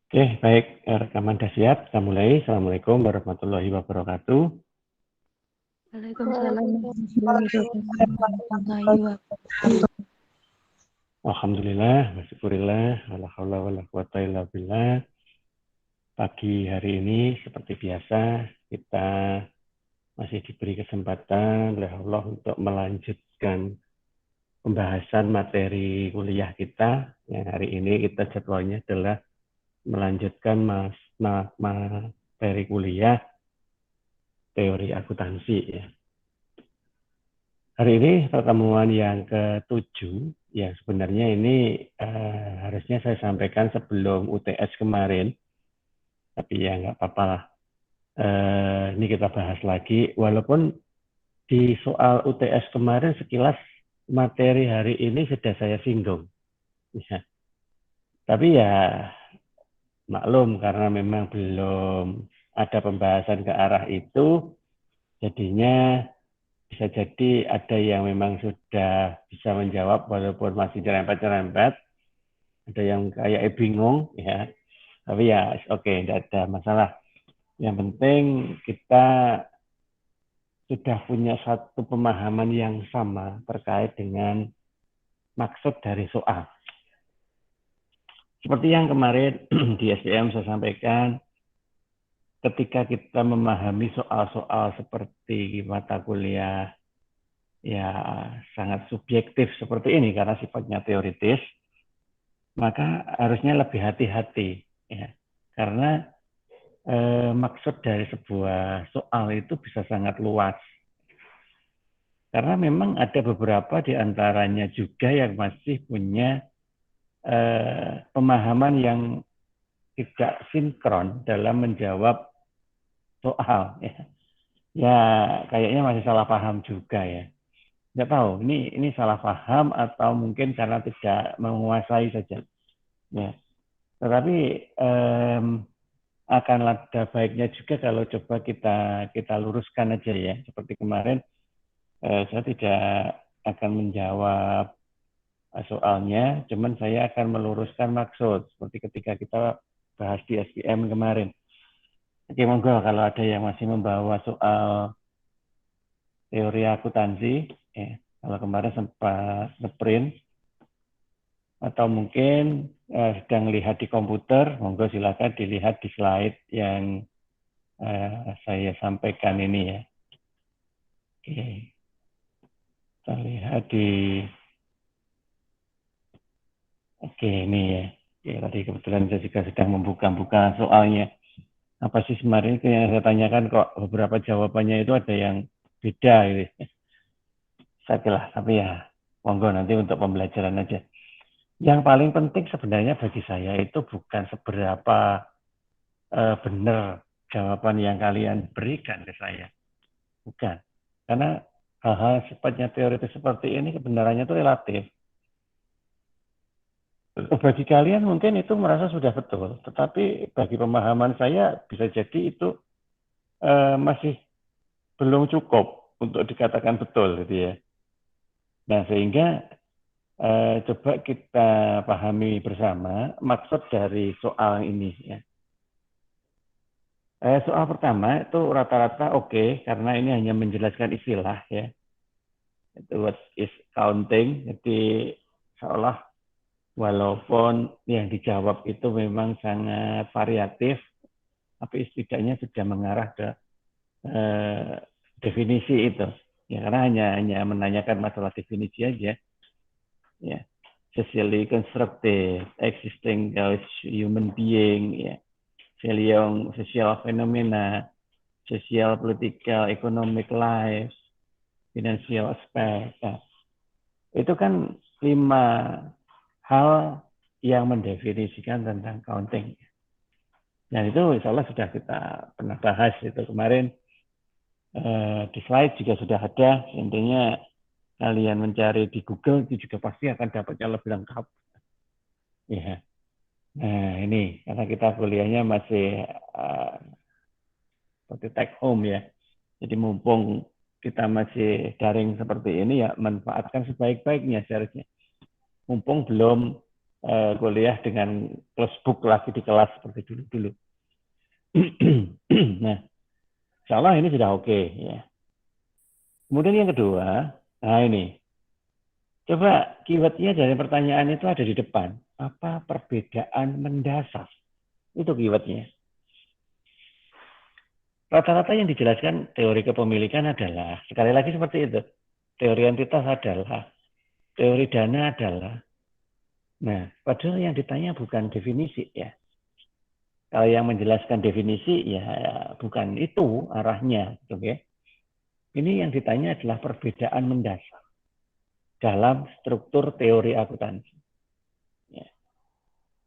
Oke, baik. Rekaman sudah siap. Kita mulai. Assalamualaikum warahmatullahi wabarakatuh. Waalaikumsalam warahmatullahi wabarakatuh. Alhamdulillah, wasyukurillah, wala haula wala quwata illa billah. Pagi hari ini seperti biasa kita masih diberi kesempatan oleh Allah untuk melanjutkan pembahasan materi kuliah kita. Yang hari ini kita jadwalnya adalah melanjutkan materi kuliah teori akuntansi ya. Hari ini pertemuan yang ke-7, yang sebenarnya ini harusnya saya sampaikan sebelum UTS kemarin, tapi ya nggak apa-apa lah. Ini kita bahas lagi, walaupun di soal UTS kemarin sekilas materi hari ini sudah saya singgung. Ya. Tapi ya maklum karena memang belum ada pembahasan ke arah itu, jadinya bisa jadi ada yang memang sudah bisa menjawab walaupun masih cerempet-cerempet, ada yang kayak bingung ya, tapi ya oke, tidak ada masalah. Yang penting kita sudah punya satu pemahaman yang sama terkait dengan maksud dari soal. Seperti yang kemarin di SPM saya sampaikan, ketika kita memahami soal-soal seperti mata kuliah ya sangat subjektif seperti ini karena sifatnya teoritis, maka harusnya lebih hati-hati ya. Karena maksud dari sebuah soal itu bisa sangat luas. Karena memang ada beberapa di antaranya juga yang masih punya pemahaman yang tidak sinkron dalam menjawab soal ya. Ya kayaknya masih salah paham juga ya. Nggak tahu ini salah paham atau mungkin karena tidak menguasai saja ya. Tetapi akan ada baiknya juga kalau coba kita luruskan aja ya. Seperti kemarin saya tidak akan menjawab soalnya, cuman saya akan meluruskan maksud seperti ketika kita bahas di SPM kemarin. Oke, monggo kalau ada yang masih membawa soal teori akuntansi, ya. Kalau kemarin sempat ngeprint atau mungkin sedang lihat di komputer, monggo silakan dilihat di slide yang saya sampaikan ini ya. Oke, kita lihat di ini ya. Oke, tadi kebetulan saya juga sedang membuka-buka soalnya. Apa sih kemarin yang saya tanyakan kok beberapa jawabannya itu ada yang beda gitu. Saya kira, tapi ya monggo nanti untuk pembelajaran aja. Yang paling penting sebenarnya bagi saya itu bukan seberapa benar jawaban yang kalian berikan ke saya. Bukan. Karena hal-hal sifatnya teoritis seperti ini kebenarannya itu relatif. Bagi kalian mungkin itu merasa sudah betul, tetapi bagi pemahaman saya bisa jadi itu masih belum cukup untuk dikatakan betul gitu ya. Nah, sehingga coba kita pahami bersama maksud dari soal ini ya. Soal pertama itu rata-rata oke, karena ini hanya menjelaskan istilah ya. Itu what is counting. Jadi seolah walaupun yang dijawab itu memang sangat variatif, tapi setidaknya sudah mengarah ke definisi itu. Ya, karena hanya menanyakan masalah definisi aja. Ya, socially constructed, existing as human being, ya, value social phenomena, social, political, economic life, financial aspect. Nah, itu kan 5 hal yang mendefinisikan tentang counting. Dan itu insya Allah sudah kita pernah bahas itu kemarin. Di slide juga sudah ada, intinya kalian mencari di Google itu juga pasti akan dapatnya lebih lengkap. Ya. Nah, ini karena kita kuliahnya masih seperti take home ya. Jadi mumpung kita masih daring seperti ini ya manfaatkan sebaik-baiknya seharusnya. Mumpung belum kuliah dengan close book lagi di kelas seperti dulu-dulu. Nah, insya Allah ini sudah oke ya. Kemudian yang kedua, nah ini, coba keywordnya dari pertanyaan itu ada di depan. Apa perbedaan mendasar? Itu keywordnya. Rata-rata yang dijelaskan teori kepemilikan adalah, sekali lagi seperti itu, teori entitas adalah, teori dana adalah. Nah, padahal yang ditanya bukan definisi ya. Kalau yang menjelaskan definisi ya bukan itu arahnya, oke? Okay? Ini yang ditanya adalah perbedaan mendasar dalam struktur teori akuntansi. Ya.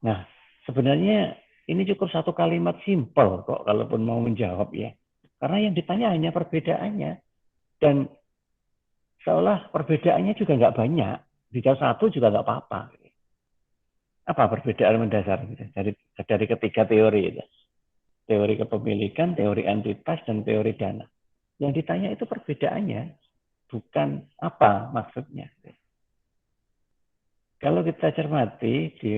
Nah, sebenarnya ini cukup satu kalimat simpel kok, kalaupun mau menjawab ya. Karena yang ditanya hanya perbedaannya. Dan seolah perbedaannya juga nggak banyak. Dijawab satu juga nggak apa-apa. Apa perbedaan mendasar dari ketiga teori itu? Teori kepemilikan, teori entitas, dan teori dana. Yang ditanya itu perbedaannya, bukan apa maksudnya. Kalau kita cermati di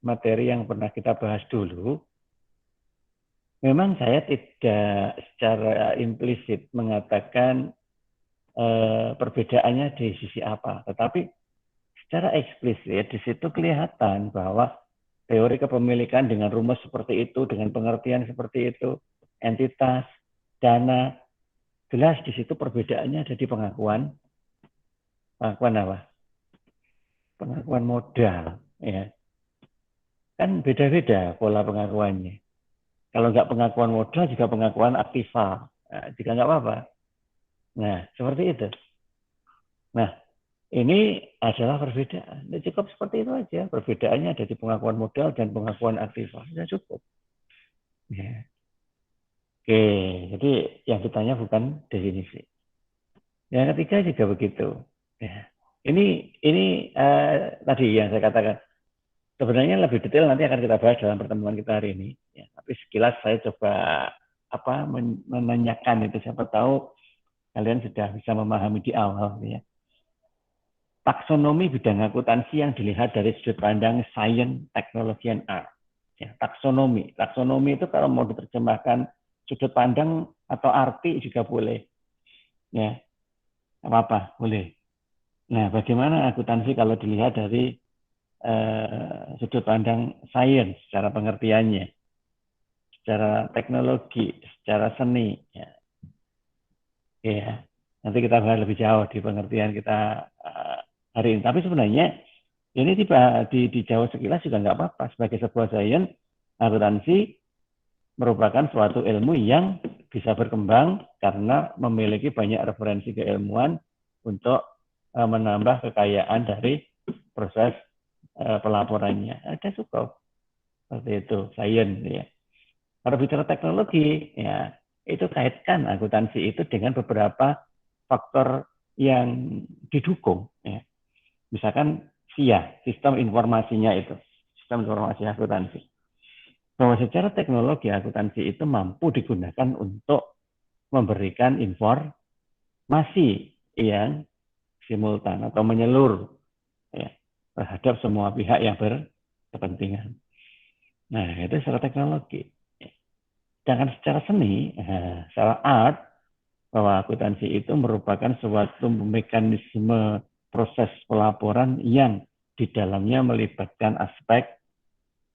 materi yang pernah kita bahas dulu, memang saya tidak secara implisit mengatakan perbedaannya di sisi apa, tetapi secara eksplisit di situ kelihatan bahwa teori kepemilikan dengan rumus seperti itu, dengan pengertian seperti itu, entitas, dana, jelas di situ perbedaannya ada di pengakuan apa? Pengakuan modal, ya. Kan beda-beda pola pengakuannya. Kalau nggak pengakuan modal, juga pengakuan aktiva, nah, juga nggak apa-apa. Nah, seperti itu. Nah, ini adalah perbedaan. Nah, cukup seperti itu aja. Perbedaannya ada di pengakuan modal dan pengakuan aktiva. Sudah cukup. Ya. Oke, jadi yang ditanya bukan definisi. Yang ketiga juga begitu. Ya. Ini tadi yang saya katakan. Sebenarnya lebih detail nanti akan kita bahas dalam pertemuan kita hari ini. Ya, tapi sekilas saya coba menanyakan itu. Siapa tahu kalian sudah bisa memahami di awal. Ya. Taksonomi bidang akuntansi yang dilihat dari sudut pandang science, teknologi, and art. Ya, taksonomi. Taksonomi itu kalau mau diterjemahkan sudut pandang atau arti juga boleh. Ya, apa-apa, boleh. Nah, bagaimana akuntansi kalau dilihat dari sudut pandang sains secara pengertiannya, secara teknologi, secara seni. Ya. Ya, nanti kita bahas lebih jauh di pengertian kita hari ini. Tapi sebenarnya ini di Jawa sekilas juga nggak apa-apa. Sebagai sebuah sains, akuntansi merupakan suatu ilmu yang bisa berkembang karena memiliki banyak referensi keilmuan untuk menambah kekayaan dari proses pelaporannya. Ada cukup seperti itu, sains ya. Kalau bicara teknologi, ya itu kaitkan akuntansi itu dengan beberapa faktor yang didukung. Ya. Misalkan SIA, sistem informasinya itu, sistem informasi akuntansi. Bahwa secara teknologi akuntansi itu mampu digunakan untuk memberikan informasi yang simultan atau menyeluruh ya, terhadap semua pihak yang berkepentingan. Nah, itu secara teknologi. Sedangkan secara seni, secara art, bahwa akuntansi itu merupakan suatu mekanisme proses pelaporan yang di dalamnya melibatkan aspek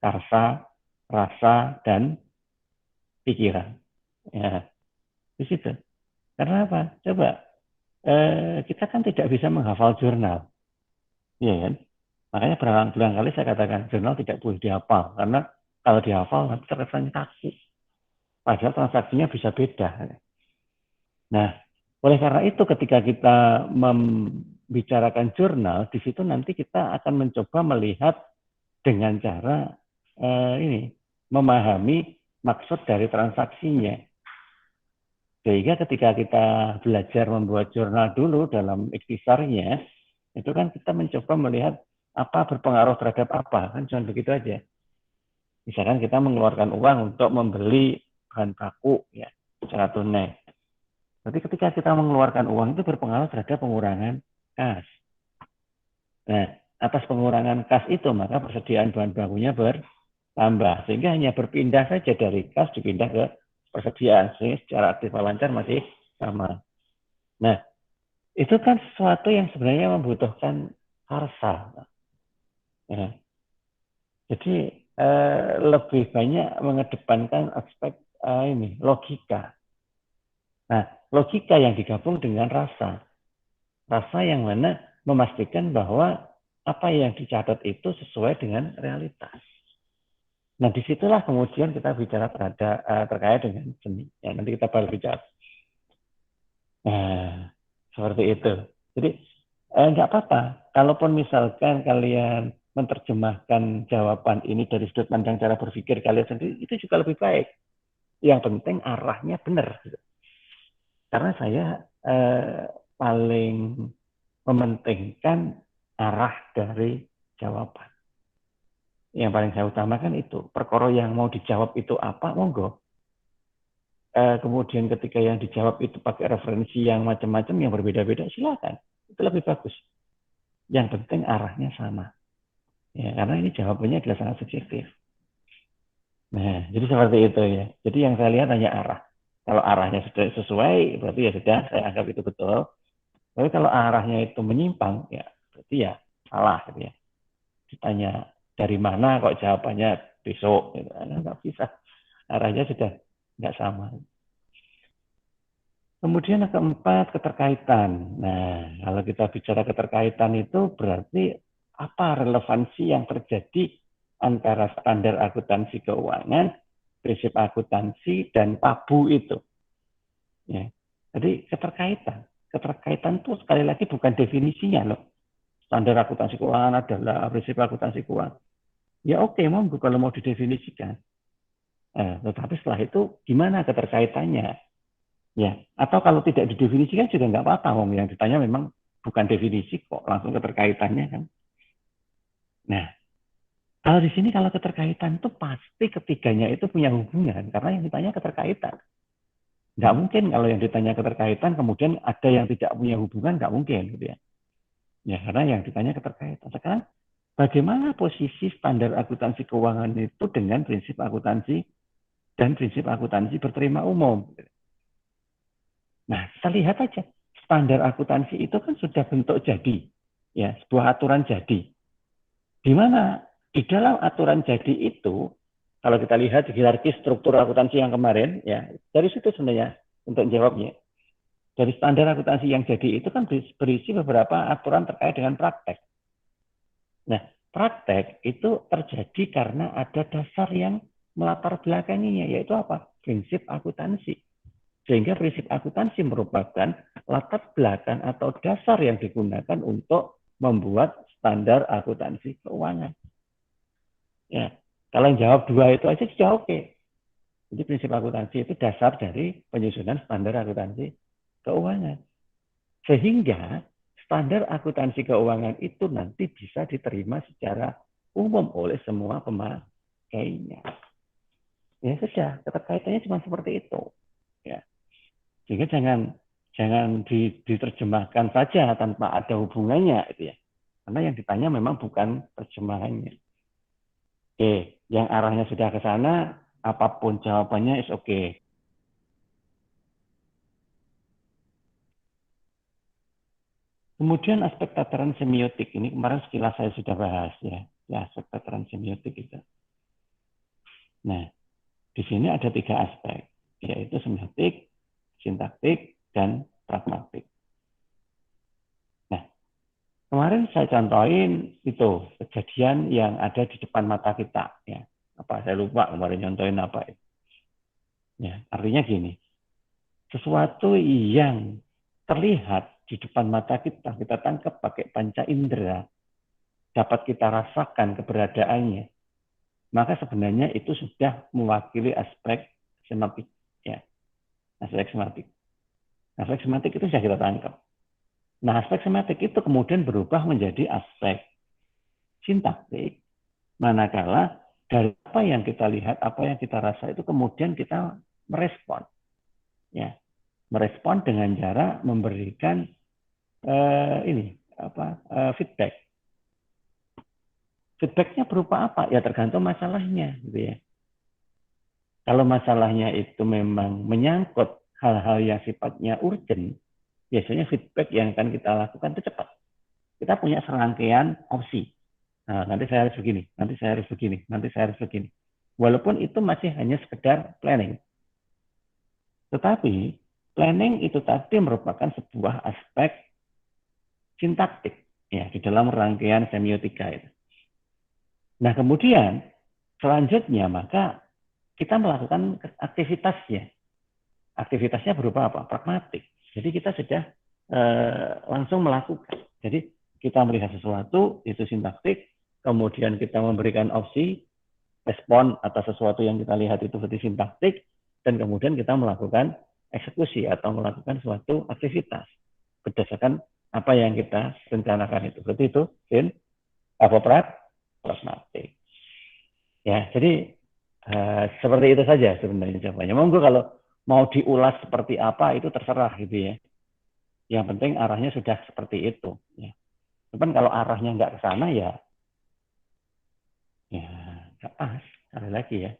karsa, rasa, dan pikiran. Ya, di situ. Karena apa? Coba, kita kan tidak bisa menghafal jurnal. Iya kan? Makanya berulang-ulang kali saya katakan, jurnal tidak boleh dihafal. Karena kalau dihafal, nanti terkesan kaku. Padahal transaksinya bisa beda. Nah, oleh karena itu ketika kita membicarakan jurnal, di situ nanti kita akan mencoba melihat dengan cara ini memahami maksud dari transaksinya. Sehingga ketika kita belajar membuat jurnal dulu dalam ikhtisarnya, itu kan kita mencoba melihat apa berpengaruh terhadap apa, kan cuma begitu aja. Misalkan kita mengeluarkan uang untuk membeli bahan baku ya secara tunai. Jadi ketika kita mengeluarkan uang itu berpengaruh terhadap pengurangan kas. Nah, atas pengurangan kas itu, maka persediaan bahan bakunya bertambah. Sehingga hanya berpindah saja dari kas dipindah ke persediaan. Sehingga secara aktif lancar masih sama. Nah, itu kan sesuatu yang sebenarnya membutuhkan harsa. Ya. Jadi lebih banyak mengedepankan aspek ini logika. Nah, logika yang digabung dengan rasa. Rasa yang mana memastikan bahwa apa yang dicatat itu sesuai dengan realitas. Nah, disitulah kemudian kita bicara terkait dengan seni. Ya, nanti kita baru bicara. Nah, seperti itu. Jadi, nggak apa-apa. Kalaupun misalkan kalian menerjemahkan jawaban ini dari sudut pandang cara berpikir kalian sendiri, itu juga lebih baik. Yang penting arahnya benar. Karena saya paling mementingkan arah dari jawaban. Yang paling saya utamakan itu. Perkara yang mau dijawab itu apa, monggo. Kemudian ketika yang dijawab itu pakai referensi yang macam-macam, yang berbeda-beda, silakan. Itu lebih bagus. Yang penting arahnya sama. Ya, karena ini jawabannya adalah sangat subjektif. Nah, jadi seperti itu ya. Jadi yang saya lihat hanya arah. Kalau arahnya sudah sesuai, berarti ya sudah, saya anggap itu betul. Tapi kalau arahnya itu menyimpang, ya berarti ya salah gitu ya. Ditanya dari mana kok jawabannya besok, gitu. Nggak bisa. Arahnya sudah nggak sama. Kemudian yang keempat, keterkaitan. Nah, kalau kita bicara keterkaitan itu berarti apa relevansi yang terjadi antara standar akuntansi keuangan, prinsip akuntansi, dan tabu itu. Ya. Jadi keterkaitan. Keterkaitan itu sekali lagi bukan definisinya loh. Standar akuntansi keuangan adalah prinsip akuntansi keuangan. Ya oke, monggo kalau mau didefinisikan. Tetapi setelah itu gimana keterkaitannya? Ya, atau kalau tidak didefinisikan juga nggak apa-apa, Om. Yang ditanya memang bukan definisi kok, langsung keterkaitannya kan. Nah, kalau di sini kalau keterkaitan itu pasti ketiganya itu punya hubungan, karena yang ditanya keterkaitan. Nggak mungkin kalau yang ditanya keterkaitan, kemudian ada yang tidak punya hubungan, nggak mungkin gitu ya. Ya, karena yang ditanya keterkaitan. Sekarang, bagaimana posisi standar akuntansi keuangan itu dengan prinsip akuntansi dan prinsip akuntansi berterima umum? Nah, kita lihat aja. Standar akuntansi itu kan sudah bentuk jadi. Ya, sebuah aturan jadi. Di mana di dalam aturan jadi itu, kalau kita lihat hierarki struktur akuntansi yang kemarin, ya dari situ sebenarnya untuk jawabnya. Dari standar akuntansi yang jadi itu kan berisi beberapa aturan terkait dengan praktek. Nah, praktek itu terjadi karena ada dasar yang melatar belakanginya, yaitu apa? Prinsip akuntansi. Sehingga prinsip akuntansi merupakan latar belakang atau dasar yang digunakan untuk membuat standar akuntansi keuangan. Ya, kalau yang jawab dua itu aja sudah oke. Jadi prinsip akuntansi itu dasar dari penyusunan standar akuntansi keuangan. Sehingga standar akuntansi keuangan itu nanti bisa diterima secara umum oleh semua pemakainya. Ya sudah, keterkaitannya cuma seperti itu. Ya. Sehingga jangan diterjemahkan saja tanpa ada hubungannya itu ya. Karena yang ditanya memang bukan terjemahannya. Oke, yang arahnya sudah ke sana, apapun jawabannya is oke. Kemudian aspek tataran semiotik ini kemarin sekilas saya sudah bahas ya, aspek tataran semiotik itu. Nah, di sini ada tiga aspek, yaitu semiotik, sintaktik, dan pragmatik. Nah, kemarin saya contohin itu kejadian yang ada di depan mata kita ya. Apa saya lupa kemarin contohin apa itu. Ya, artinya gini. Sesuatu yang terlihat di depan mata kita tangkap pakai panca indera, dapat kita rasakan keberadaannya, maka sebenarnya itu sudah mewakili aspek semiotik. Ya, aspek semiotik. Aspek semiotik itu sudah kita tangkap. Nah, aspek semiotik itu kemudian berubah menjadi aspek sintaktik, manakala dari apa yang kita lihat, apa yang kita rasa itu kemudian kita merespon. Ya, merespon dengan cara memberikan feedback. Feedbacknya berupa apa? Ya tergantung masalahnya, gitu ya. Kalau masalahnya itu memang menyangkut hal-hal yang sifatnya urgent, biasanya feedback yang akan kita lakukan itu cepat. Kita punya serangkaian opsi. Nah, nanti saya harus begini, nanti saya harus begini, nanti saya harus begini. Walaupun itu masih hanya sekedar planning. Tetapi planning itu tadi merupakan sebuah aspek sintaktik ya di dalam rangkaian semiotika itu. Nah, kemudian selanjutnya maka kita melakukan aktivitasnya. Aktivitasnya berupa apa? Pragmatik. Jadi kita sudah langsung melakukan. Jadi kita melihat sesuatu itu sintaktik, kemudian kita memberikan opsi respon atas sesuatu yang kita lihat itu berarti sintaktik, dan kemudian kita melakukan eksekusi atau melakukan suatu aktivitas berdasarkan apa yang kita rencanakan itu. Berarti itu pragmatik. Ya, jadi seperti itu saja sebenarnya jawabannya. Monggo kalau mau diulas seperti apa itu terserah gitu ya. Yang penting arahnya sudah seperti itu. Ya. Cuman kalau arahnya nggak ke sana ya nggak pas. Sekali lagi ya.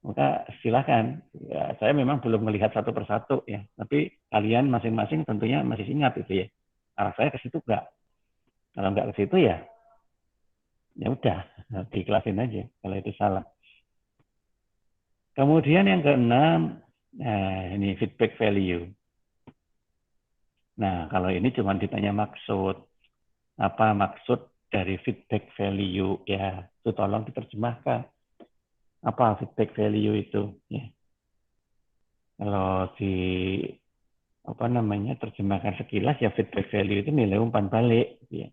Maka silakan. Ya, saya memang belum melihat satu persatu ya. Tapi kalian masing-masing tentunya masih ingat itu ya. Arah saya ke situ nggak. Kalau nggak ke situ ya udah diiklasin aja kalau itu salah. Kemudian yang keenam, ini feedback value. Nah, kalau ini cuma ditanya maksud, apa maksud dari feedback value ya, itu tolong diterjemahkan. Apa feedback value itu? Ya. Kalau di apa namanya terjemahkan sekilas ya feedback value itu nilai umpan balik, ya.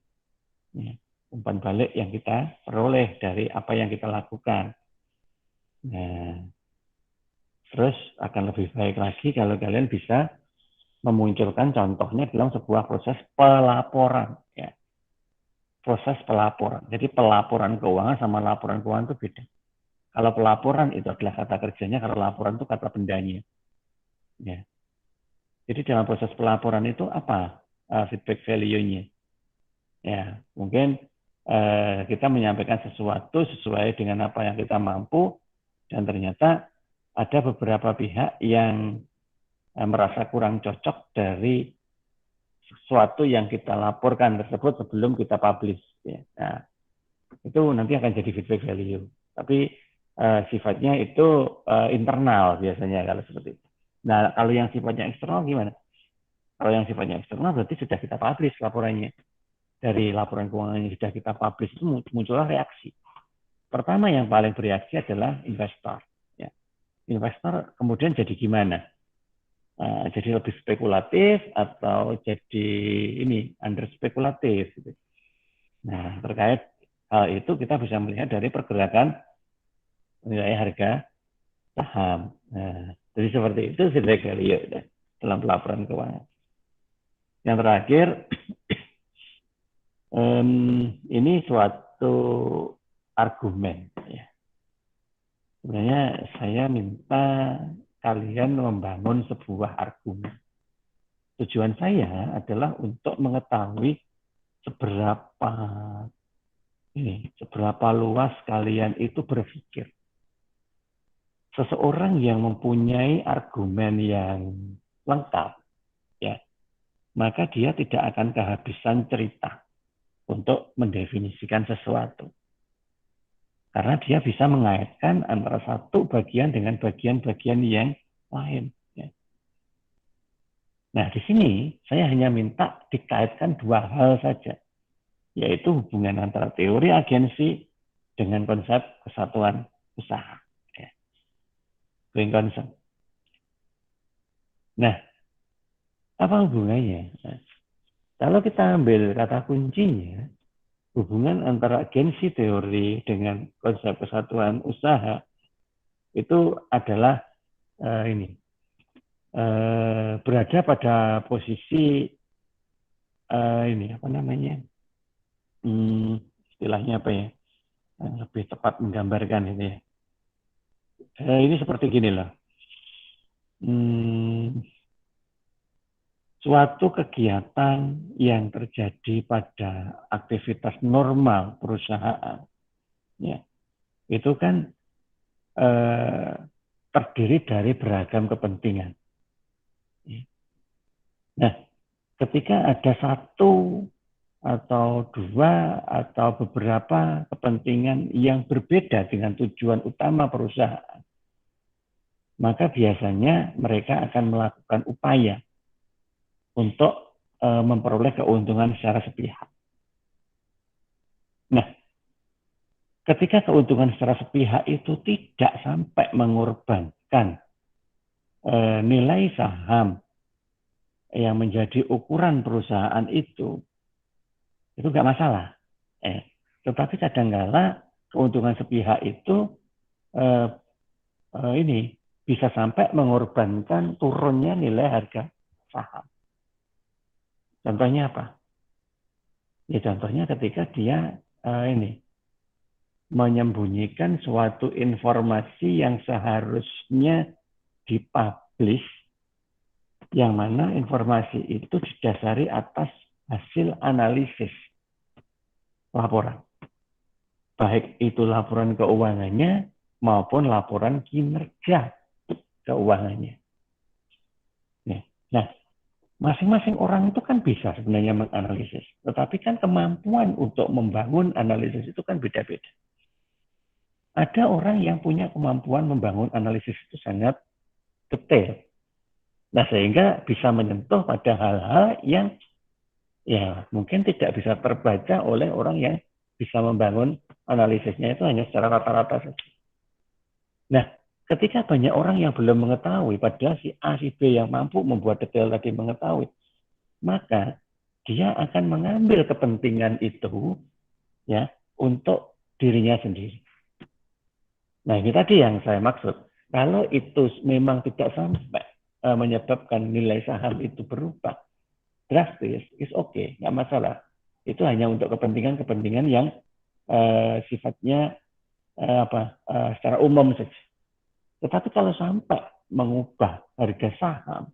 Ya. Umpan balik yang kita peroleh dari apa yang kita lakukan. Nah, terus akan lebih baik lagi kalau kalian bisa memunculkan contohnya dalam sebuah proses pelaporan. Ya. Proses pelaporan. Jadi pelaporan keuangan sama laporan keuangan itu beda. Kalau pelaporan itu adalah kata kerjanya, kalau laporan itu kata bendanya. Ya. Jadi dalam proses pelaporan itu apa feedback value-nya? Ya, mungkin kita menyampaikan sesuatu sesuai dengan apa yang kita mampu, dan ternyata ada beberapa pihak yang merasa kurang cocok dari sesuatu yang kita laporkan tersebut sebelum kita publish. Ya. Nah, itu nanti akan jadi feedback value. Tapi sifatnya itu internal biasanya kalau seperti itu. Nah, kalau yang sifatnya eksternal gimana? Kalau yang sifatnya eksternal berarti sudah kita publish laporannya. Dari laporan keuangan yang sudah kita publish itu muncullah reaksi. Pertama yang paling bereaksi adalah investor. Ya. Investor kemudian jadi gimana? Jadi lebih spekulatif atau jadi ini under spekulatif. Gitu. Nah, terkait hal itu kita bisa melihat dari pergerakan nilai harga saham. Nah, jadi seperti itu feedback value ya, dalam laporan keuangan. Yang terakhir, ini suatu argumen. Ya. Sebenarnya saya minta kalian membangun sebuah argumen. Tujuan saya adalah untuk mengetahui seberapa seberapa luas kalian itu berpikir. Seseorang yang mempunyai argumen yang lengkap, ya, maka dia tidak akan kehabisan cerita untuk mendefinisikan sesuatu. Karena dia bisa mengaitkan antara satu bagian dengan bagian-bagian yang lain. Ya. Nah, di sini saya hanya minta dikaitkan dua hal saja, yaitu hubungan antara teori agensi dengan konsep kesatuan usaha. Ya. Going concern. Nah, apa hubungannya? Nah, kalau kita ambil kata kuncinya, hubungan antara agensi teori dengan konsep kesatuan usaha itu adalah berada pada posisi ini apa namanya istilahnya apa ya lebih tepat menggambarkan ini ya. Ini seperti gini loh. Suatu kegiatan yang terjadi pada aktivitas normal perusahaan ya, itu kan terdiri dari beragam kepentingan. Nah, ketika ada satu atau dua atau beberapa kepentingan yang berbeda dengan tujuan utama perusahaan, maka biasanya mereka akan melakukan upaya untuk memperoleh keuntungan secara sepihak. Nah, ketika keuntungan secara sepihak itu tidak sampai mengorbankan nilai saham yang menjadi ukuran perusahaan itu nggak masalah. Tetapi kadang-kala keuntungan sepihak itu ini bisa sampai mengorbankan turunnya nilai harga saham. Contohnya apa? Ya contohnya ketika dia ini menyembunyikan suatu informasi yang seharusnya dipublish, yang mana informasi itu didasari atas hasil analisis laporan. Baik itu laporan keuangannya maupun laporan kinerja keuangannya. Nah, masing-masing orang itu kan bisa sebenarnya menganalisis. Tetapi kan kemampuan untuk membangun analisis itu kan beda-beda. Ada orang yang punya kemampuan membangun analisis itu sangat detail. Nah, sehingga bisa menyentuh pada hal-hal yang ya mungkin tidak bisa terbaca oleh orang yang bisa membangun analisisnya itu hanya secara rata-rata saja. Nah, ketika banyak orang yang belum mengetahui, padahal si A, si B yang mampu membuat detail tadi mengetahui, maka dia akan mengambil kepentingan itu ya untuk dirinya sendiri. Nah, ini tadi yang saya maksud. Kalau itu memang tidak sampai menyebabkan nilai saham itu berubah drastis, is okay, nggak masalah. Itu hanya untuk kepentingan-kepentingan yang sifatnya secara umum saja. Tetapi kalau sampai mengubah harga saham,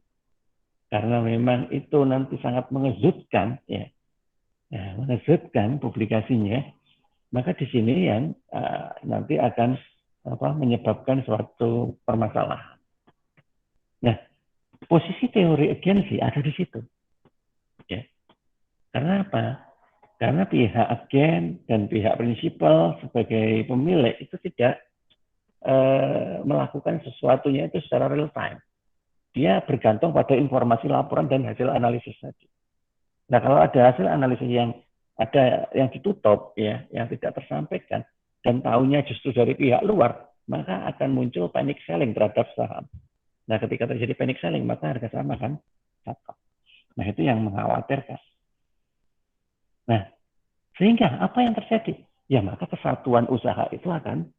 karena memang itu nanti sangat mengejutkan, mengejutkan publikasinya, maka di sini yang nanti akan menyebabkan suatu permasalahan. Nah, posisi teori agensi ada di situ. Ya. Karena apa? Karena pihak agen dan pihak prinsipal sebagai pemilik itu tidak melakukan sesuatunya itu secara real time. Dia bergantung pada informasi laporan dan hasil analisis tadi. Nah, kalau ada hasil analisis yang ada yang ditutup, ya, yang tidak tersampaikan, dan tahunya justru dari pihak luar, maka akan muncul panic selling terhadap saham. Nah, ketika terjadi panic selling, maka harga saham akan jatuh. Nah, itu yang mengkhawatirkan. Nah, sehingga apa yang terjadi? Ya, maka kesatuan usaha itu akan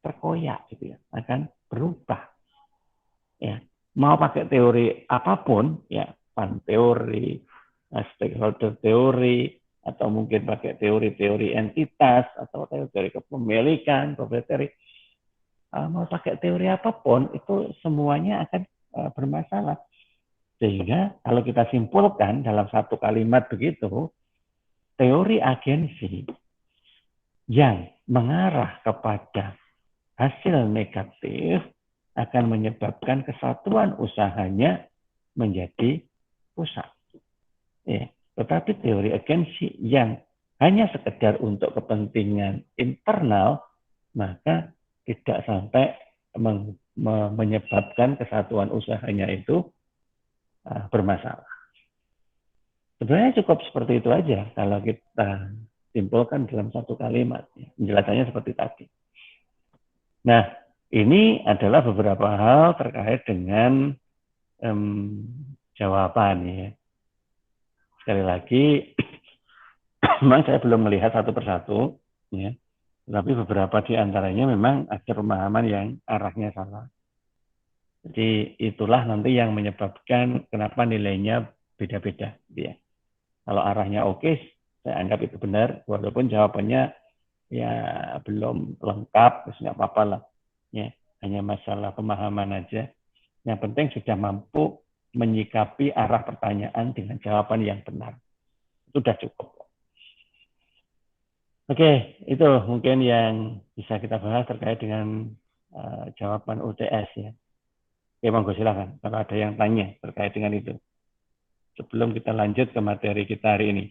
terkoyak, gitu ya, akan berubah. Ya, mau pakai teori apapun, ya, fund teori, stakeholder teori, atau mungkin pakai teori-teori entitas, atau teori kepemilikan, proprietary, mau pakai teori apapun, itu semuanya akan bermasalah. Sehingga kalau kita simpulkan dalam satu kalimat begitu, teori agensi yang mengarah kepada hasil negatif akan menyebabkan kesatuan usahanya menjadi rusak. Ya. Tetapi teori agensi yang hanya sekedar untuk kepentingan internal, maka tidak sampai menyebabkan kesatuan usahanya itu bermasalah. Sebenarnya cukup seperti itu aja kalau kita simpulkan dalam satu kalimat. Penjelasannya seperti tadi. Nah, ini adalah beberapa hal terkait dengan jawaban ya. Sekali lagi, memang saya belum melihat satu persatu, ya. Tapi beberapa di antaranya memang ada pemahaman yang arahnya salah. Jadi itulah nanti yang menyebabkan kenapa nilainya beda-beda. Ya. Kalau arahnya oke, saya anggap itu benar, walaupun jawabannya ya belum lengkap, terus nggak apa-apa lah. Ya, hanya masalah pemahaman aja. Yang penting sudah mampu menyikapi arah pertanyaan dengan jawaban yang benar. Itu sudah cukup. Oke, itu mungkin yang bisa kita bahas terkait dengan jawaban UTS ya. Oke, monggo silakan kalau ada yang tanya terkait dengan itu. Sebelum kita lanjut ke materi kita hari ini.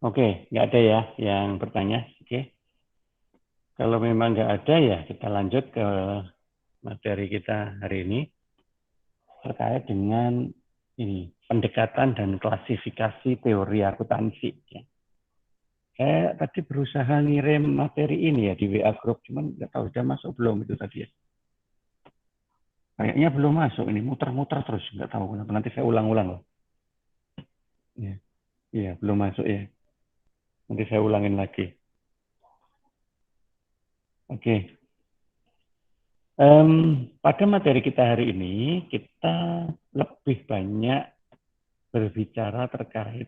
Oke, nggak ada ya yang bertanya. Oke, kalau memang nggak ada ya kita lanjut ke materi kita hari ini terkait dengan ini pendekatan dan klasifikasi teori akuntansi. Ya. Saya tadi berusaha ngirim materi ini ya di WA Group, cuman nggak tahu sudah masuk belum itu tadi ya. Kayaknya belum masuk ini, muter-muter terus, nggak tahu kenapa. Nanti saya ulang-ulang loh. Ya, iya, belum masuk ya. Nanti saya ulangin lagi. Oke. Pada materi kita hari ini, kita lebih banyak berbicara terkait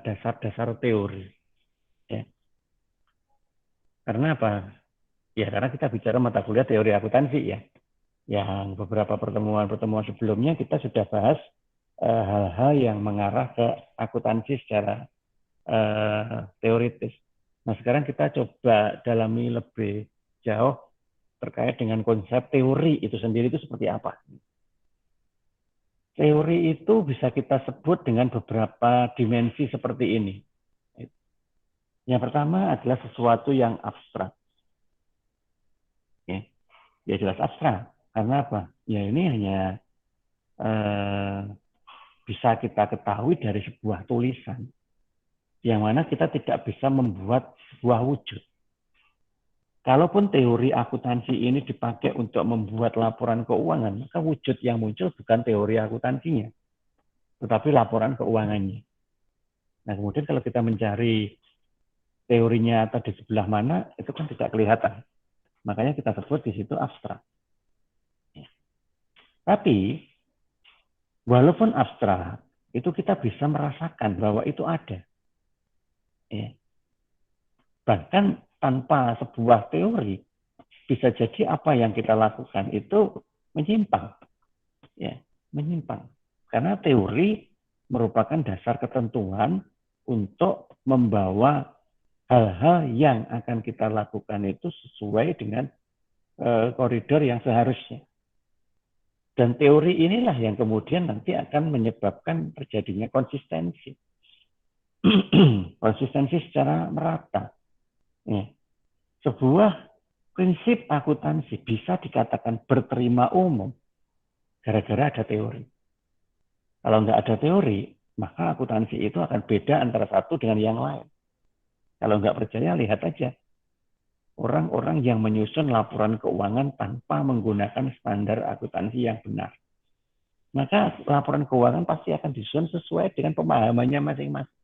dasar-dasar teori. Ya. Karena apa? Ya, karena kita bicara mata kuliah teori akuntansi ya. Yang beberapa pertemuan-pertemuan sebelumnya kita sudah bahas hal-hal yang mengarah ke akuntansi secara teoritis. Nah, sekarang kita coba dalami lebih jauh terkait dengan konsep teori itu sendiri itu seperti apa. Teori itu bisa kita sebut dengan beberapa dimensi seperti ini. Yang pertama adalah sesuatu yang abstrak. Ya, ya jelas abstrak. Karena apa? Ya ini hanya eh, bisa kita ketahui dari sebuah tulisan. Yang mana kita tidak bisa membuat sebuah wujud. Kalaupun teori akuntansi ini dipakai untuk membuat laporan keuangan, maka wujud yang muncul bukan teori akuntansinya, tetapi laporan keuangannya. Nah, kemudian kalau kita mencari teorinya atau di sebelah mana, itu kan tidak kelihatan. Makanya kita sebut di situ abstrak. Tapi, walaupun abstrak, itu kita bisa merasakan bahwa itu ada. Ya. Bahkan tanpa sebuah teori, bisa jadi apa yang kita lakukan itu menyimpang. Ya, menyimpang. Karena teori merupakan dasar ketentuan untuk membawa hal-hal yang akan kita lakukan itu sesuai dengan koridor yang seharusnya. Dan teori inilah yang kemudian nanti akan menyebabkan terjadinya konsistensi. Konsistensi secara merata. Ya. Sebuah prinsip akuntansi bisa dikatakan berterima umum gara-gara ada teori. Kalau nggak ada teori, maka akuntansi itu akan beda antara satu dengan yang lain. Kalau nggak percaya, lihat aja. Orang-orang yang menyusun laporan keuangan tanpa menggunakan standar akuntansi yang benar. Maka laporan keuangan pasti akan disusun sesuai dengan pemahamannya masing-masing.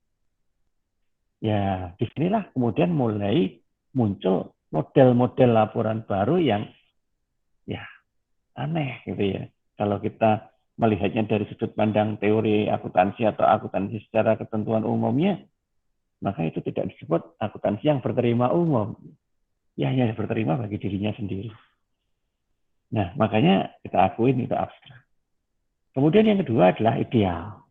Ya, disinilah kemudian mulai muncul model-model laporan baru yang ya aneh gitu ya. Kalau kita melihatnya dari sudut pandang teori akuntansi atau akuntansi secara ketentuan umumnya, maka itu tidak disebut akuntansi yang berterima umum. Ya hanya berterima bagi dirinya sendiri. Nah, makanya kita akuin itu abstrak. Kemudian yang kedua adalah ideal.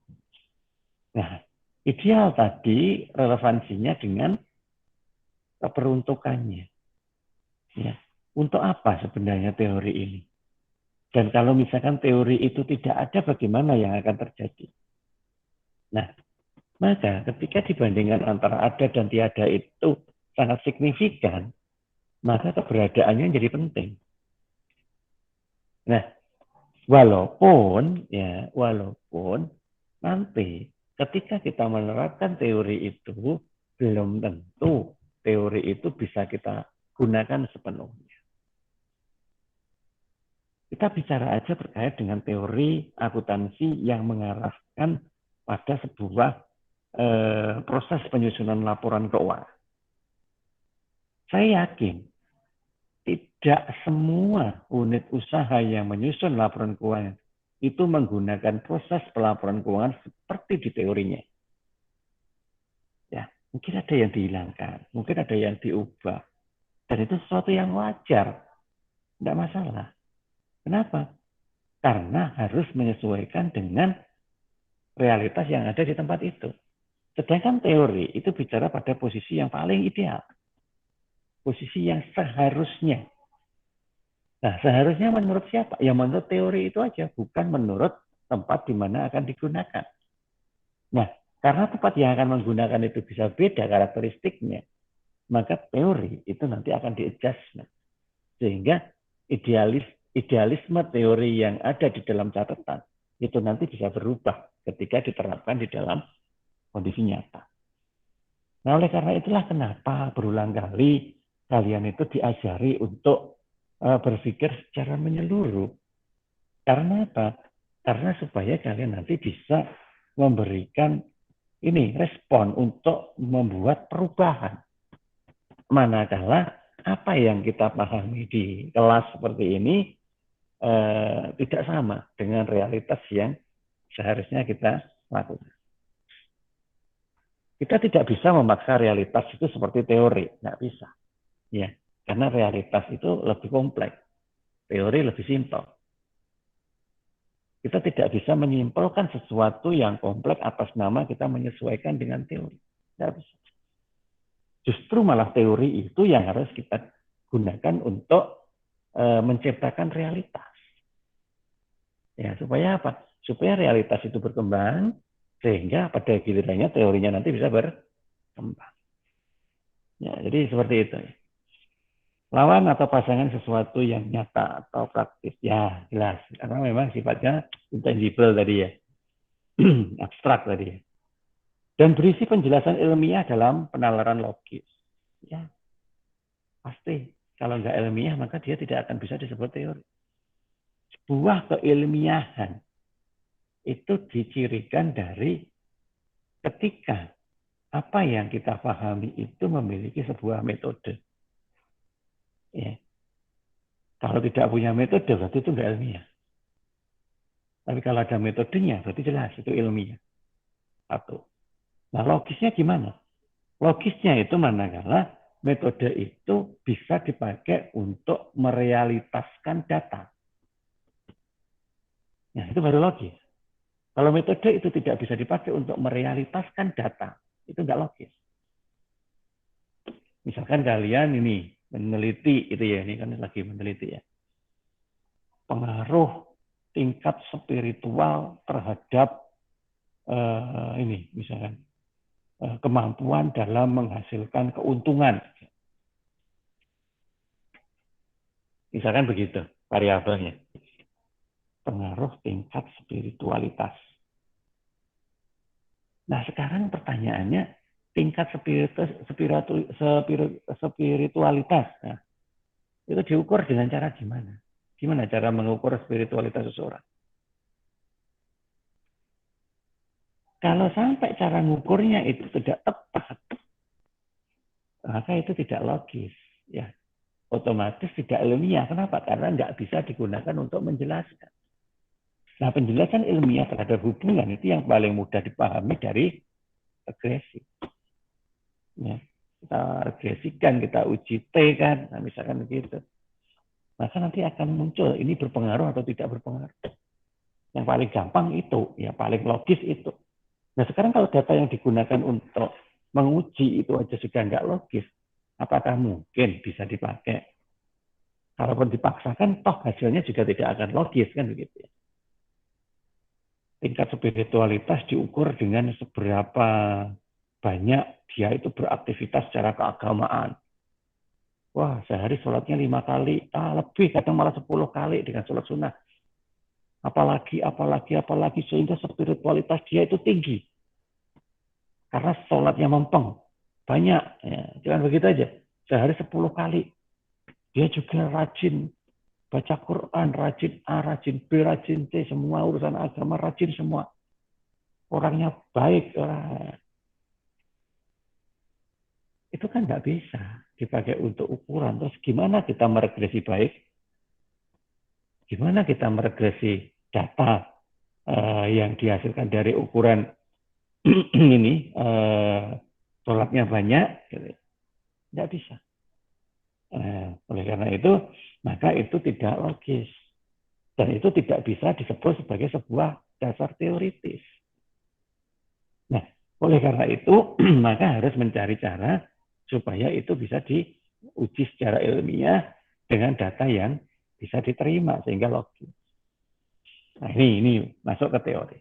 Nah, ideal tadi relevansinya dengan peruntukannya. Ya. Untuk apa sebenarnya teori ini? Dan kalau misalkan teori itu tidak ada, bagaimana yang akan terjadi? Nah, Maka ketika dibandingkan antara ada dan tiada itu sangat signifikan, maka keberadaannya jadi penting. Nah, walaupun nanti ketika kita menerapkan teori itu, belum tentu teori itu bisa kita gunakan sepenuhnya. Kita bicara aja terkait dengan teori akuntansi yang mengarahkan pada sebuah proses penyusunan laporan keuangan. Saya yakin tidak semua unit usaha yang menyusun laporan keuangan itu menggunakan proses pelaporan keuangan seperti di teorinya. Ya, mungkin ada yang dihilangkan, mungkin ada yang diubah. Dan itu sesuatu yang wajar, tidak masalah. Kenapa? Karena harus menyesuaikan dengan realitas yang ada di tempat itu. Sedangkan teori itu bicara pada posisi yang paling ideal. Posisi yang seharusnya. Nah, seharusnya menurut siapa? Ya menurut teori itu aja, bukan menurut tempat di mana akan digunakan. Nah, karena tempat yang akan menggunakan itu bisa beda karakteristiknya, maka teori itu nanti akan di-adjustment. Sehingga idealisme teori yang ada di dalam catatan itu nanti bisa berubah ketika diterapkan di dalam kondisi nyata. Nah, oleh karena itulah kenapa berulang kali kalian itu diajari untuk berpikir secara menyeluruh. Karena apa? Karena supaya kalian nanti bisa memberikan respon untuk membuat perubahan. Manakala apa yang kita pahami di kelas seperti ini tidak sama dengan realitas yang seharusnya kita lakukan. Kita tidak bisa memaksa realitas itu seperti teori, nggak bisa. Ya, karena realitas itu lebih kompleks, teori lebih simpel. Kita tidak bisa menyimpulkan sesuatu yang kompleks atas nama kita menyesuaikan dengan teori. Nggak bisa. Justru malah teori itu yang harus kita gunakan untuk menciptakan realitas. Ya, supaya apa? Supaya realitas itu berkembang, sehingga pada gilirannya teorinya nanti bisa berkembang. Ya, jadi seperti itu. Lawan atau pasangan sesuatu yang nyata atau praktis. Ya, jelas. Karena memang sifatnya intangible tadi ya. Abstrak tadi ya. Dan berisi penjelasan ilmiah dalam penalaran logis. Ya, pasti. Kalau nggak ilmiah, maka dia tidak akan bisa disebut teori. Sebuah keilmiahan itu dicirikan dari ketika apa yang kita pahami itu memiliki sebuah metode. Ya. Kalau tidak punya metode, berarti itu nggak ilmiah. Tapi kalau ada metodenya, berarti jelas itu ilmiah. Satu. Nah, logisnya gimana? Logisnya itu manakala metode itu bisa dipakai untuk merealitaskan data. Nah, itu baru logis. Kalau metode itu tidak bisa dipakai untuk merealitaskan data, itu nggak logis. Misalkan kalian ini meneliti itu ya, ini kan lagi meneliti ya. Pengaruh tingkat spiritual terhadap misalkan kemampuan dalam menghasilkan keuntungan. Misalkan begitu variabelnya. Pengaruh tingkat spiritualitas. Nah, sekarang pertanyaannya tingkat spiritualitas. Nah, itu diukur dengan cara gimana? Gimana cara mengukur spiritualitas seseorang? Kalau sampai cara mengukurnya itu tidak tepat, maka itu tidak logis. Ya, otomatis tidak ilmiah. Kenapa? Karena nggak bisa digunakan untuk menjelaskan. Nah, penjelasan ilmiah terhadap hubungan itu yang paling mudah dipahami dari regresi. Ya, kita regresikan, kita uji T kan, nah, misalkan begitu. Maka nanti akan muncul ini berpengaruh atau tidak berpengaruh. Yang paling gampang itu, ya paling logis itu. Nah, sekarang kalau data yang digunakan untuk menguji itu aja sudah nggak logis, apakah mungkin bisa dipakai? Kalaupun dipaksakan, toh hasilnya juga tidak akan logis kan begitu ya. tingkat spiritualitas diukur dengan seberapa banyak dia itu beraktivitas secara keagamaan. Wah, sehari sholatnya 5 kali, lebih, kadang malah 10 kali dengan sholat sunnah. Apalagi, sehingga spiritualitas dia itu tinggi. Karena sholatnya mempeng, banyak. Ya, jangan begitu aja, sehari 10 kali. Dia juga rajin baca Quran, rajin A, rajin B, rajin C, semua urusan agama rajin semua. Orangnya baik. Itu kan nggak bisa dipakai untuk ukuran. Terus gimana kita meregresi baik? Gimana kita meregresi data yang dihasilkan dari ukuran ini, sholatnya banyak? Nggak bisa. Oleh karena itu, maka itu tidak logis. Dan itu tidak bisa disebut sebagai sebuah dasar teoritis. Nah, oleh karena itu, maka harus mencari cara supaya itu bisa diuji secara ilmiah dengan data yang bisa diterima sehingga logis. Nah, ini masuk ke teori.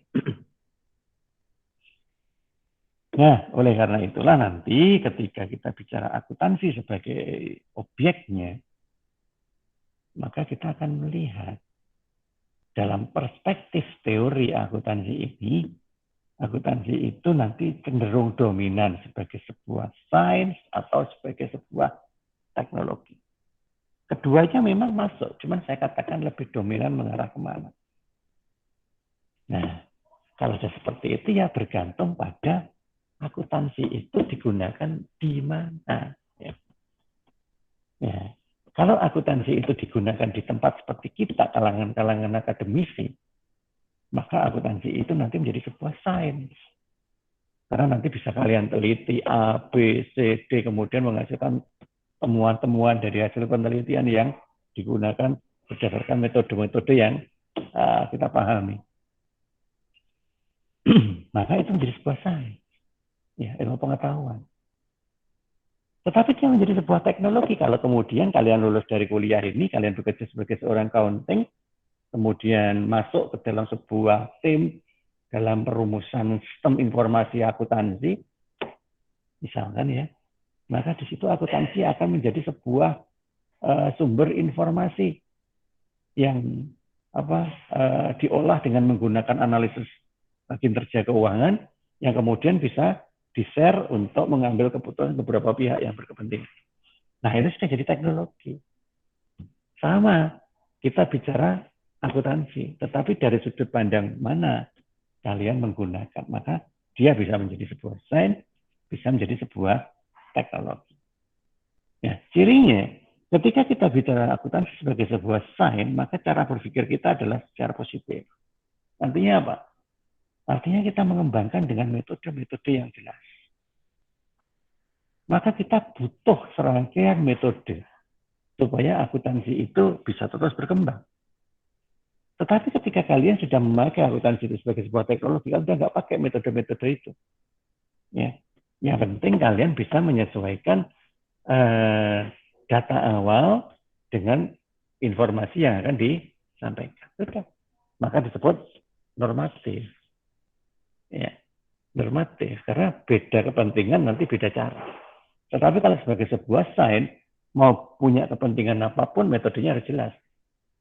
Nah, oleh karena itulah nanti ketika kita bicara akuntansi sebagai objeknya, maka kita akan melihat dalam perspektif teori akuntansi ini, akuntansi itu nanti cenderung dominan sebagai sebuah sains atau sebagai sebuah teknologi. Keduanya memang masuk, cuman saya katakan lebih dominan mengarah kemana. Nah, kalau sudah seperti itu ya bergantung pada akuntansi itu digunakan di mana. Ya. Kalau akuntansi itu digunakan di tempat seperti kita, kalangan-kalangan akademisi, maka akuntansi itu nanti menjadi sebuah sains. Karena nanti bisa kalian teliti A, B, C, D, kemudian menghasilkan temuan-temuan dari hasil penelitian yang digunakan berdasarkan metode-metode yang kita pahami. Maka itu menjadi sebuah sains, ya, ilmu pengetahuan. Tetapi dia menjadi sebuah teknologi kalau kemudian kalian lulus dari kuliah ini, kalian bekerja sebagai seorang accounting, kemudian masuk ke dalam sebuah tim dalam perumusan sistem informasi akuntansi, misalkan ya, maka di situ akuntansi akan menjadi sebuah sumber informasi yang diolah dengan menggunakan analisis kinerja keuangan yang kemudian bisa di-share untuk mengambil keputusan beberapa pihak yang berkepentingan. Nah, itu sudah jadi teknologi. Sama, kita bicara akuntansi, tetapi dari sudut pandang mana kalian menggunakan, maka dia bisa menjadi sebuah sains, bisa menjadi sebuah teknologi. Ya, cirinya, ketika kita bicara akuntansi sebagai sebuah sains, maka cara berpikir kita adalah secara positif. Artinya apa? Artinya kita mengembangkan dengan metode-metode yang jelas. Maka kita butuh serangkaian metode supaya akuntansi itu bisa terus berkembang. Tetapi ketika kalian sudah memakai akuntansi itu sebagai sebuah teknologi, kalian sudah nggak pakai metode-metode itu. Ya. Yang penting kalian bisa menyesuaikan data awal dengan informasi yang akan disampaikan. Sudah. Maka disebut normatif. Ya. Normatif, karena beda kepentingan nanti beda cara. Tetapi kalau sebagai sebuah sains, mau punya kepentingan apapun, metodenya harus jelas.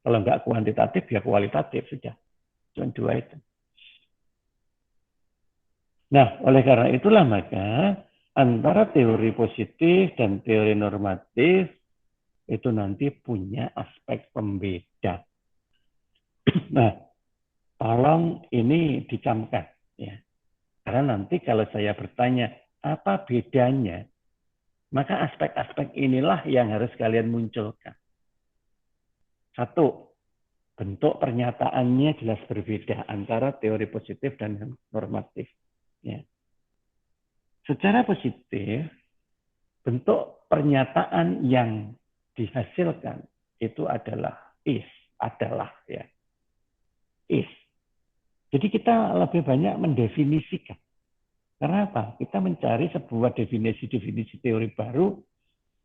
Kalau nggak kuantitatif, ya kualitatif sudah. Cuma dua itu. Nah, oleh karena itulah maka antara teori positif dan teori normatif itu nanti punya aspek pembeda. Nah, tolong ini dicamkan, ya. Karena nanti kalau saya bertanya apa bedanya, maka aspek-aspek inilah yang harus kalian munculkan. Satu, bentuk pernyataannya jelas berbeda antara teori positif dan normatif. Ya. Secara positif, bentuk pernyataan yang dihasilkan itu adalah adalah ya. Jadi kita lebih banyak mendefinisikan. Karena apa? Kita mencari sebuah definisi-definisi teori baru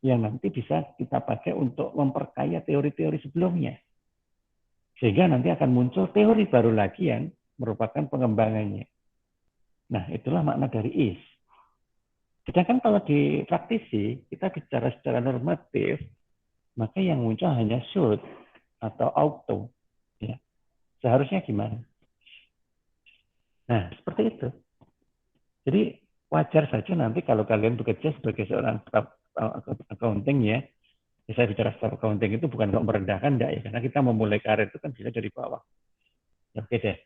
yang nanti bisa kita pakai untuk memperkaya teori-teori sebelumnya. Sehingga nanti akan muncul teori baru lagi yang merupakan pengembangannya. Nah, itulah makna dari is. Sedangkan kalau di praktisi, kita bicara secara normatif, maka yang muncul hanya should atau auto. Ya. Seharusnya gimana? Nah, seperti itu. Jadi wajar saja nanti kalau kalian bekerja sebagai seorang staff accounting ya, saya bicara staff accounting itu bukan untuk merendahkan, enggak ya, karena kita memulai karir itu kan bisa dari bawah. Ya, oke deh,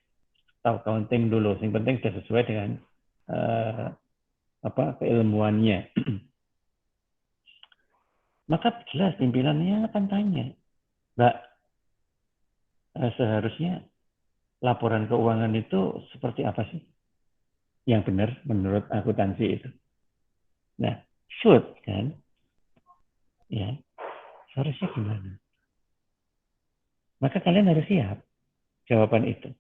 staff accounting dulu. Yang penting sudah sesuai dengan keilmuannya. Maka jelas pimpinannya akan tanya, Mbak, seharusnya laporan keuangan itu seperti apa sih yang benar menurut akuntansi itu? Nah, should kan, ya seharusnya gimana? Maka kalian harus siap jawaban itu.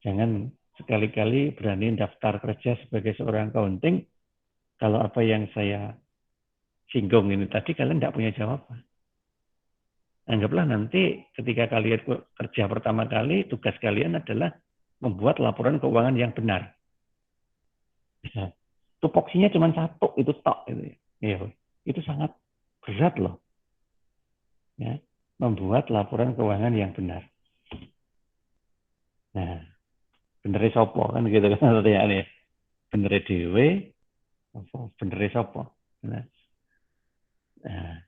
Jangan sekali-kali berani daftar kerja sebagai seorang accounting, kalau apa yang saya singgung ini tadi kalian tidak punya jawaban. Anggaplah nanti ketika kalian kerja pertama kali, tugas kalian adalah membuat laporan keuangan yang benar. Bisa. Tupoksinya cuma satu, itu tok. Ya, itu sangat berat loh. Ya, membuat laporan keuangan yang benar. Nah, bener sopo kan gitu kan pertanyaannya. Bener dewe, bener sopo. Nah,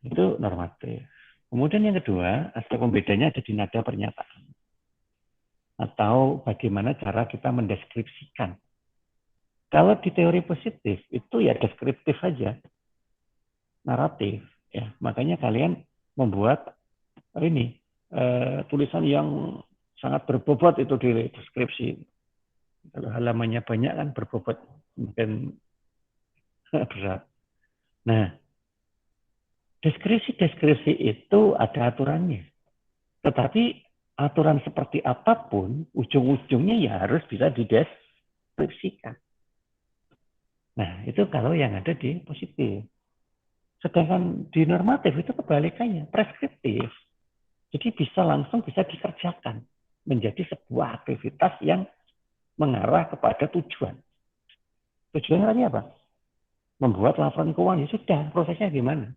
itu normatif. Kemudian yang kedua, aspek pembedanya ada di nada pernyataan. Atau bagaimana cara kita mendeskripsikan. Kalau di teori positif, itu ya deskriptif saja. Naratif. Ya, makanya kalian membuat ini tulisan yang sangat berbobot itu di deskripsi. Kalau halamannya banyak kan berbobot, mungkin berat. Nah, deskripsi itu ada aturannya. Tetapi aturan seperti apapun, ujung-ujungnya ya harus bisa dideskripsikan. Nah, itu kalau yang ada di positif. Sedangkan di normatif itu kebalikannya, preskriptif. Jadi bisa dikerjakan menjadi sebuah aktivitas yang mengarah kepada tujuan. Tujuannya tadi apa? Membuat laporan keuangan. Ya sudah, prosesnya gimana?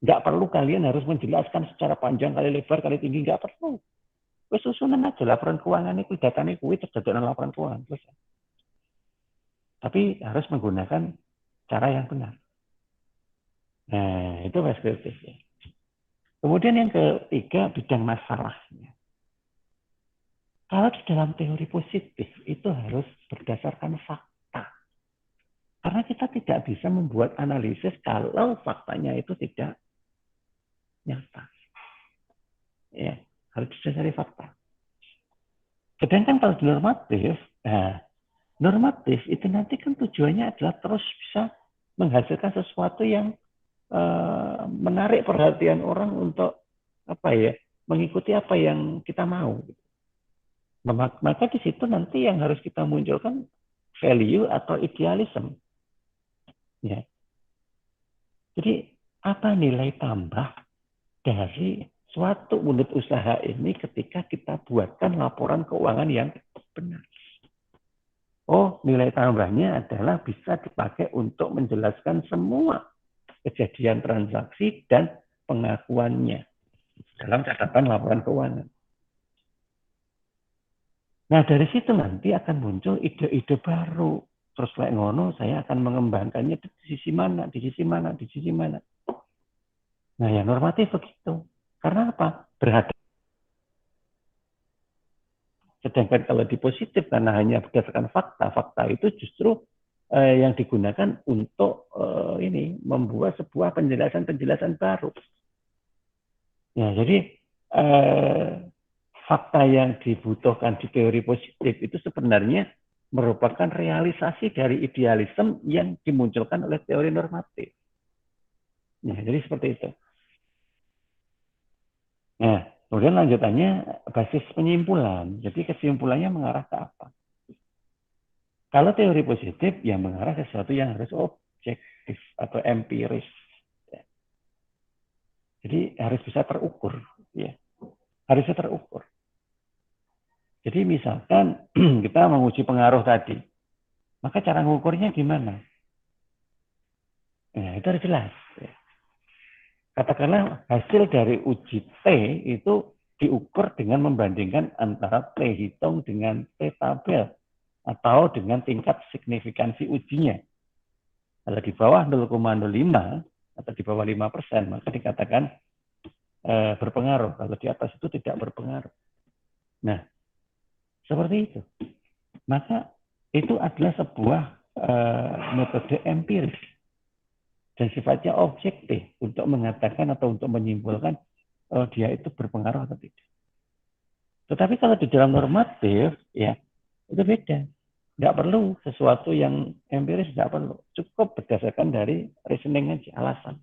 Nggak perlu kalian harus menjelaskan secara panjang, kali lebar, kali tinggi. Nggak perlu. Wes susunan aja laporan keuangan itu, datanya kuwi terjadi laporan keuangan. Terus. Tapi harus menggunakan cara yang benar. Nah, itu preskriptif. Kemudian yang ketiga, bidang masalahnya. Kalau di dalam teori positif, itu harus berdasarkan fakta. Karena kita tidak bisa membuat analisis kalau faktanya itu tidak nyata. Ya, harus didasari fakta. Sedangkan kalau di normatif, normatif itu nanti kan tujuannya adalah terus bisa menghasilkan sesuatu yang menarik perhatian orang untuk mengikuti apa yang kita mau. Maka di situ nanti yang harus kita munculkan value atau idealism. Ya. Jadi apa nilai tambah dari suatu unit usaha ini ketika kita buatkan laporan keuangan yang benar? Oh, nilai tambahnya adalah bisa dipakai untuk menjelaskan semua kejadian transaksi dan pengakuannya dalam catatan laporan keuangan. Nah, dari situ nanti akan muncul ide-ide baru. Terus kayak ngono, saya akan mengembangkannya di sisi mana, di sisi mana, di sisi mana. Nah, yang normatif begitu. Karena apa? Berhadap. Sedangkan kalau di positif, karena hanya berdasarkan fakta, fakta itu justru yang digunakan untuk membuat sebuah penjelasan-penjelasan baru. Ya, jadi fakta yang dibutuhkan di teori positif itu sebenarnya merupakan realisasi dari idealisme yang dimunculkan oleh teori normatif. Nah, jadi seperti itu. Nah, kemudian lanjutannya basis penyimpulan. Jadi kesimpulannya mengarah ke apa? Kalau teori positif yang mengarah ke sesuatu yang harus objektif atau empiris. Jadi harus bisa terukur, ya. Harusnya terukur. Jadi misalkan kita menguji pengaruh tadi, maka cara mengukurnya gimana? Nah, itu harus jelas. Katakanlah hasil dari uji T itu diukur dengan membandingkan antara T hitung dengan T tabel atau dengan tingkat signifikansi ujinya. Kalau di bawah 0,05 atau di bawah 5%, maka dikatakan berpengaruh. Kalau di atas itu tidak berpengaruh. Nah, seperti itu. Maka itu adalah sebuah metode empiris dan sifatnya objektif untuk mengatakan atau untuk menyimpulkan dia itu berpengaruh atau tidak. Tetapi kalau di dalam normatif, ya itu beda. Nggak perlu sesuatu yang empiris, nggak perlu. Cukup berdasarkan dari reasoning aja, alasan.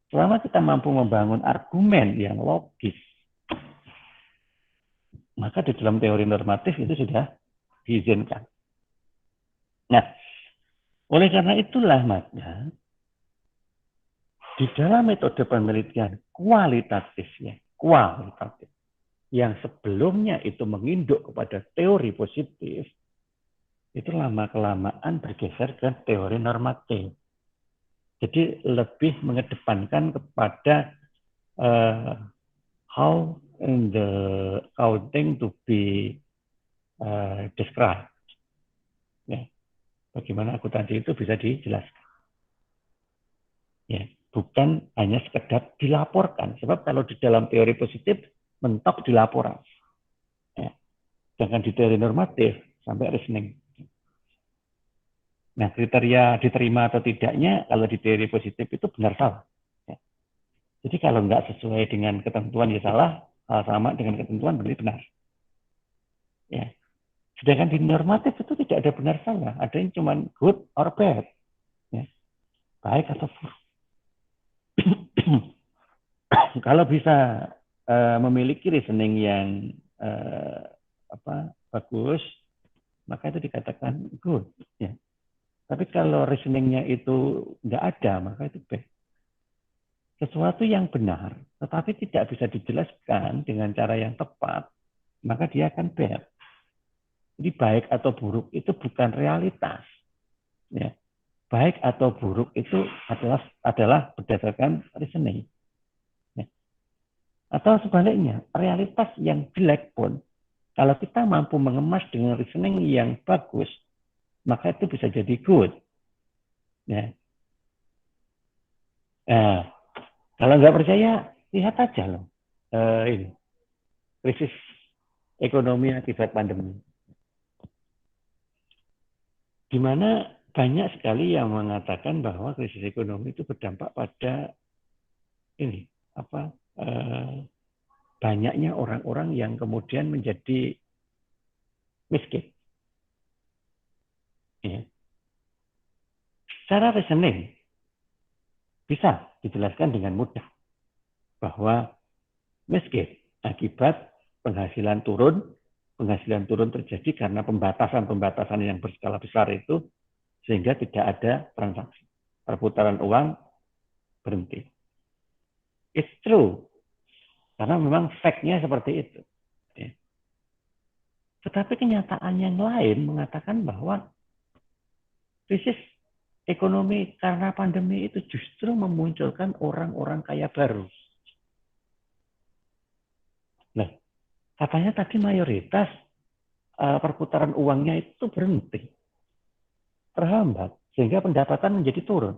Selama kita mampu membangun argumen yang logis, maka di dalam teori normatif itu sudah diizinkan. Nah, oleh karena itulah maka di dalam metode penelitian kualitatif yang sebelumnya itu menginduk kepada teori positif, itu lama-kelamaan bergeser ke teori normatif. Jadi lebih mengedepankan kepada how the counting to be described. Ya, bagaimana akuntansi itu bisa dijelaskan. Ya, bukan hanya sekedar dilaporkan. Sebab kalau di dalam teori positif mentok dilaporan. Ya. Sedangkan di teori normatif sampai reasoning. Nah, kriteria diterima atau tidaknya kalau di teori positif itu benar salah. Ya. Jadi kalau nggak sesuai dengan ketentuan ya salah, sama dengan ketentuan berarti benar. Ya. Sedangkan di normatif itu tidak ada benar salah, ada yang cuma good or bad. Ya. Baik atau buruk. Kalau bisa memiliki reasoning yang bagus, maka itu dikatakan good. Ya. Tapi kalau reasoningnya itu nggak ada, maka itu bad. Sesuatu yang benar, tetapi tidak bisa dijelaskan dengan cara yang tepat, maka dia akan bad. Jadi baik atau buruk itu bukan realitas. Ya. Baik atau buruk itu adalah berdasarkan reasoning. Ya. Atau sebaliknya, realitas yang jelek pun, kalau kita mampu mengemas dengan reasoning yang bagus, maka itu bisa jadi good. Ya. Nah, kalau nggak percaya, lihat aja loh. Ini krisis ekonomi akibat pandemi. Di mana banyak sekali yang mengatakan bahwa krisis ekonomi itu berdampak pada ini banyaknya orang-orang yang kemudian menjadi miskin. Ya. Secara reasoning bisa dijelaskan dengan mudah bahwa miskin akibat penghasilan turun terjadi karena pembatasan yang berskala besar itu sehingga tidak ada transaksi. Perputaran uang berhenti. It's true. Karena memang fact-nya seperti itu. Ya. Tetapi kenyataan yang lain mengatakan bahwa krisis ekonomi karena pandemi itu justru memunculkan orang-orang kaya baru. Nah, katanya tadi mayoritas perputaran uangnya itu berhenti, terhambat, sehingga pendapatan menjadi turun.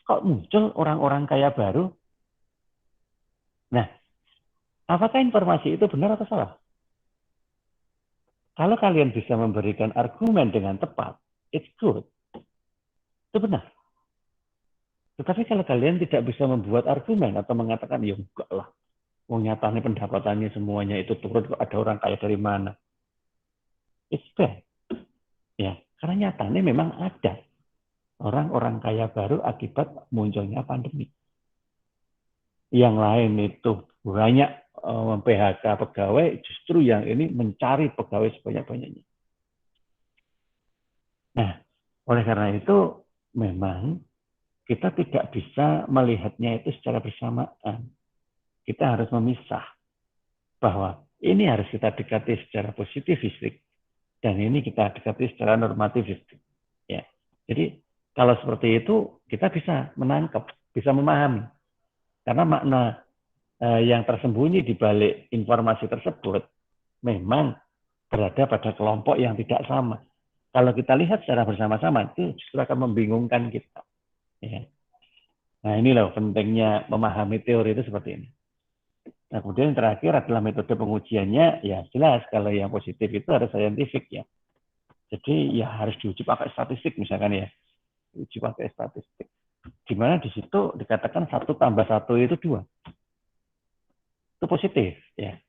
Kok muncul orang-orang kaya baru? Nah, apakah informasi itu benar atau salah? Kalau kalian bisa memberikan argumen dengan tepat, it's good. Itu benar. Tetapi kalau kalian tidak bisa membuat argumen atau mengatakan, ya enggak lah, nyatanya pendapatannya semuanya itu turun, kok ada orang kaya dari mana? It's bad. Ya, karena nyatanya memang ada orang-orang kaya baru akibat munculnya pandemi. Yang lain itu banyak PHK pegawai, justru yang ini mencari pegawai sebanyak-banyaknya. Nah, oleh karena itu memang kita tidak bisa melihatnya itu secara bersamaan. Kita harus memisah bahwa ini harus kita dekati secara positivistik dan ini kita dekati secara normativistik. Ya. Jadi kalau seperti itu kita bisa menangkap, bisa memahami. Karena makna yang tersembunyi di balik informasi tersebut memang berada pada kelompok yang tidak sama. Kalau kita lihat secara bersama-sama itu justru akan membingungkan kita. Ya. Nah ini loh pentingnya memahami teori itu seperti ini. Nah kemudian yang terakhir adalah metode pengujiannya. Ya jelas kalau yang positif itu harus saintifik ya. Jadi ya harus diuji pakai statistik misalkan ya. Uji pakai statistik. Di mana di situ dikatakan 1 tambah 1 itu 2. Itu positif ya.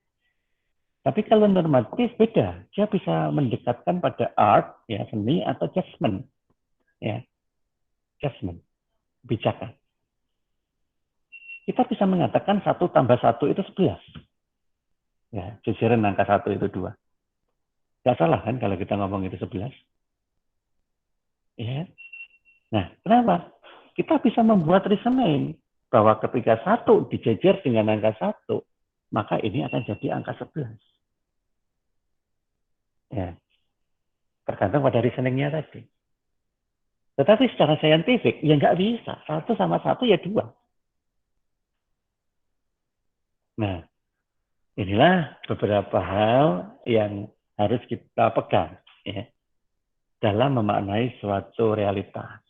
Tapi kalau normatif beda, dia bisa mendekatkan pada art, ya seni atau judgment, ya judgment, kebijakan. Kita bisa mengatakan 1 tambah 1 itu 11. Ya, jajaran angka 1 itu 2. Tidak salah kan kalau kita ngomong itu 11. Ya. Nah, kenapa? Kita bisa membuat reasoning bahwa ketika 1 dijajar dengan angka 1, maka ini akan jadi angka 11. Ya, tergantung pada reasoningnya tadi. Tetapi secara saintifik, ya nggak bisa. 1 sama 1 ya 2. Nah, inilah beberapa hal yang harus kita pegang ya, dalam memaknai suatu realitas.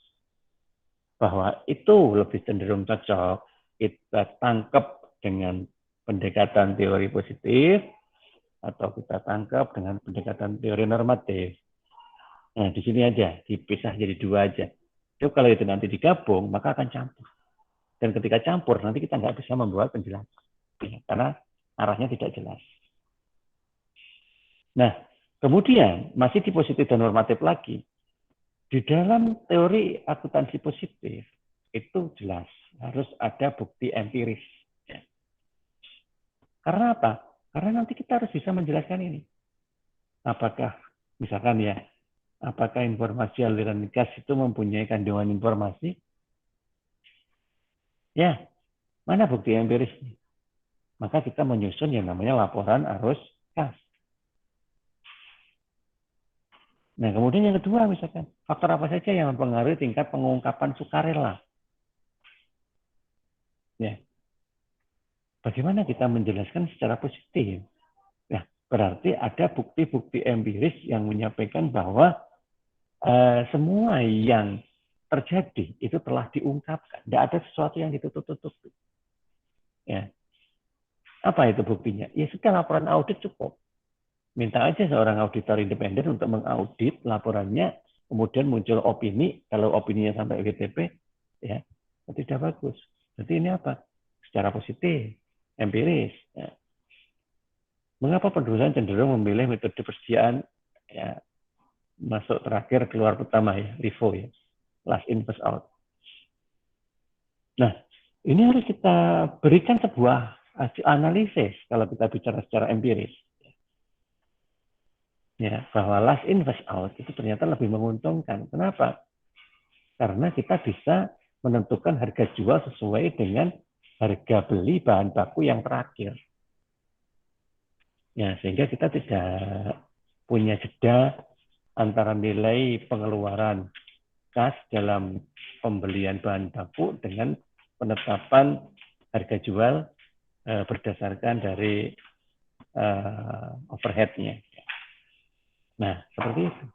Bahwa itu lebih cenderung cocok kita tangkap dengan pendekatan teori positif atau kita tangkap dengan pendekatan teori normatif. Nah, di sini aja, dipisah jadi 2 aja. Itu kalau itu nanti digabung, maka akan campur. Dan ketika campur, nanti kita nggak bisa membuat penjelasan. Karena arahnya tidak jelas. Nah, kemudian masih di positif dan normatif lagi. Di dalam teori akuntansi positif, itu jelas harus ada bukti empiris. Ya. Karena apa? Karena nanti kita harus bisa menjelaskan ini. Apakah, misalkan ya, apakah informasi aliran gas itu mempunyai kandungan informasi? Ya, mana bukti empirisnya? Maka kita menyusun yang namanya laporan arus gas. Nah, kemudian yang kedua misalkan, faktor apa saja yang mempengaruhi tingkat pengungkapan sukarela? Ya. Bagaimana kita menjelaskan secara positif? Nah, berarti ada bukti-bukti empiris yang menyampaikan bahwa semua yang terjadi itu telah diungkapkan. Tidak ada sesuatu yang ditutup-tutupi. Ya. Apa itu buktinya? Ya sudah laporan audit cukup. Minta aja seorang auditor independen untuk mengaudit laporannya, kemudian muncul opini, kalau opininya sampai WTP, ya tidak bagus. Jadi ini apa? Secara positif, empiris. Ya. Mengapa perusahaan cenderung memilih metode persediaan ya, masuk terakhir keluar pertama ya, LIFO ya, last in first out. Nah, ini harus kita berikan sebuah analisis kalau kita bicara secara empiris. Ya, bahwa last in first out itu ternyata lebih menguntungkan. Kenapa? Karena kita bisa menentukan harga jual sesuai dengan harga beli bahan baku yang terakhir. Ya, sehingga kita tidak punya jeda antara nilai pengeluaran kas dalam pembelian bahan baku dengan penetapan harga jual berdasarkan dari overhead-nya. Nah, seperti itu.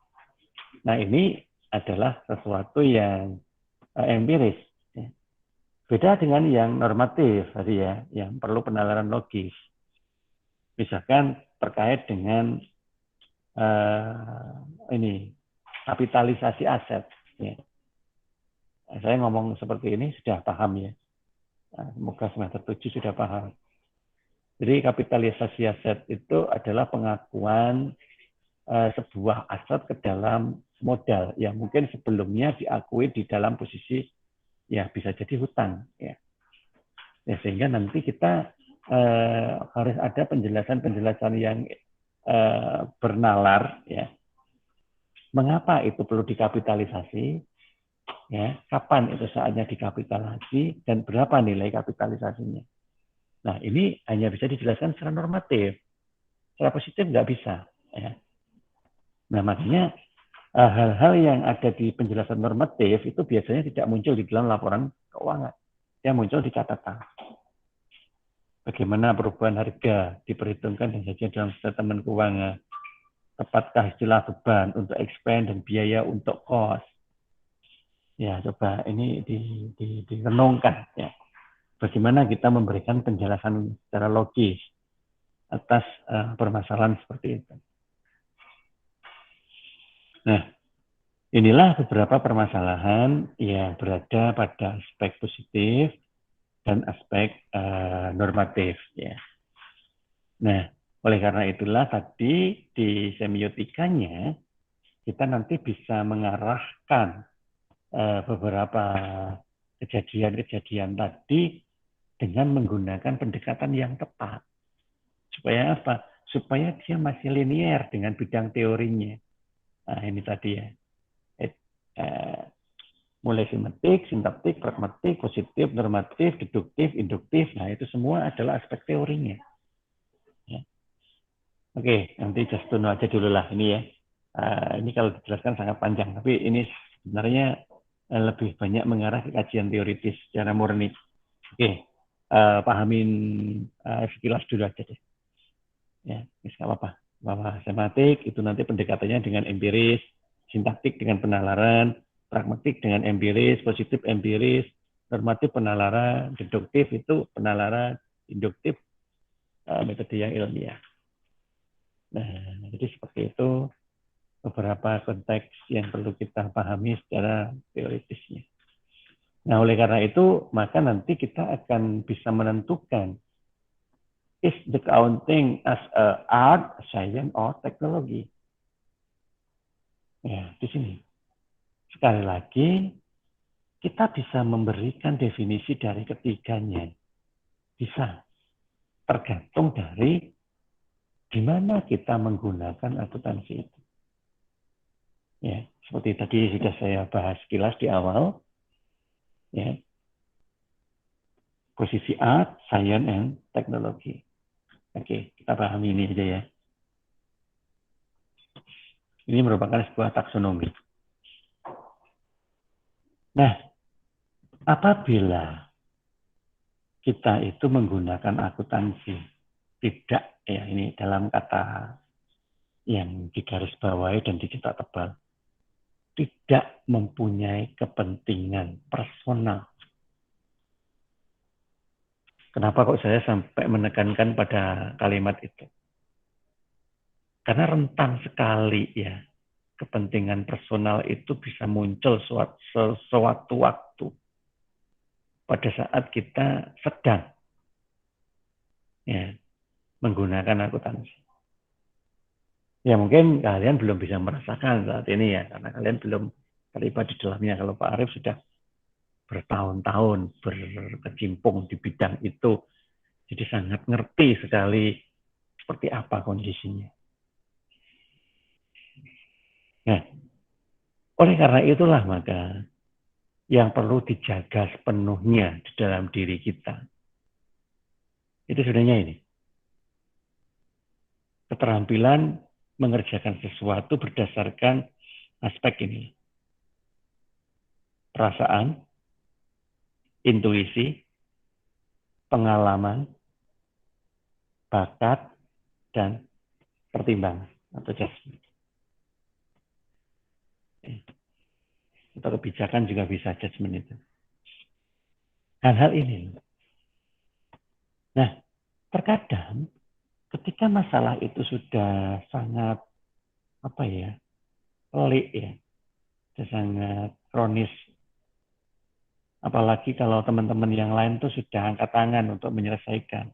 Nah, ini adalah sesuatu yang empiris. Beda dengan yang normatif tadi ya, yang perlu penalaran logis. Misalkan terkait dengan ini kapitalisasi aset. Ya. Saya ngomong seperti ini sudah paham ya. Semoga semester 7 sudah paham. Jadi kapitalisasi aset itu adalah pengakuan sebuah aset ke dalam modal yang mungkin sebelumnya diakui di dalam posisi ya bisa jadi hutang ya. Sehingga nanti kita harus ada penjelasan-penjelasan yang bernalar ya. Mengapa itu perlu dikapitalisasi? Ya, kapan itu saatnya dikapitalisasi dan berapa nilai kapitalisasinya? Nah, ini hanya bisa dijelaskan secara normatif. secara positif nggak bisa. Ya. Nah, makanya hal-hal yang ada di penjelasan normatif itu biasanya tidak muncul di dalam laporan keuangan. Dia muncul di catatan. Bagaimana perubahan harga diperhitungkan dan saja dalam statement keuangan. Tepatkah istilah beban untuk expense dan biaya untuk cost? Ya, coba ini direnungkan. Ya. Bagaimana kita memberikan penjelasan secara logis atas permasalahan seperti itu. Nah, inilah beberapa permasalahan yang berada pada aspek positif dan aspek normatif. Ya. Nah, oleh karena itulah tadi di semiotikanya kita nanti bisa mengarahkan beberapa kejadian-kejadian tadi dengan menggunakan pendekatan yang tepat. Supaya apa? Supaya dia masih linier dengan bidang teorinya. Nah, ini tadi ya. Mulai simetik, sintaktik, pragmatik, positif, normatif, deduktif, induktif. Nah, itu semua adalah aspek teorinya. Ya. Oke, nanti just to know aja dulu lah ini ya. Ini kalau dijelaskan sangat panjang, tapi ini sebenarnya lebih banyak mengarah ke kajian teoritis secara murni. Oke, pahamin sekilas dulu aja deh. Ya, nggak apa-apa. Bahwa sematik itu nanti pendekatannya dengan empiris, sintaktik dengan penalaran, pragmatik dengan empiris, positif empiris, normatif penalaran, deduktif itu penalaran, induktif metode yang ilmiah. Nah, jadi seperti itu beberapa konteks yang perlu kita pahami secara teoritisnya. Nah, oleh karena itu, maka nanti kita akan bisa menentukan is the accounting as a art, science, or technology. Ya, di sini. Sekali lagi, kita bisa memberikan definisi dari ketiganya. Bisa. Tergantung dari di mana kita menggunakan akuntansi itu. Ya, seperti tadi sudah saya bahas sekilas di awal. Ya, posisi art, science, and technology. Oke, kita pahami ini aja ya. Ini merupakan sebuah taksonomi. Nah, apabila kita itu menggunakan akuntansi, tidak ya ini dalam kata yang digarisbawahi dan dicetak tebal, tidak mempunyai kepentingan personal. Kenapa kok saya sampai menekankan pada kalimat itu? Karena rentan sekali ya kepentingan personal itu bisa muncul sewaktu waktu pada saat kita sedang ya, menggunakan akuntansi. Ya mungkin kalian belum bisa merasakan saat ini ya, karena kalian belum terlibat di dalamnya. Kalau Pak Arief sudah bertahun-tahun berkecimpung di bidang itu, jadi sangat ngerti sekali seperti apa kondisinya. Nah, oleh karena itulah maka yang perlu dijaga sepenuhnya di dalam diri kita. Itu sebenarnya ini. Keterampilan mengerjakan sesuatu berdasarkan aspek ini. Perasaan, intuisi, pengalaman, bakat, dan pertimbangan atau judgment. Atau kebijakan juga bisa judgment itu. Hal-hal ini. Nah, terkadang ketika masalah itu sudah sangat pelik ya, sudah sangat kronis. Apalagi kalau teman-teman yang lain tuh sudah angkat tangan untuk menyelesaikan.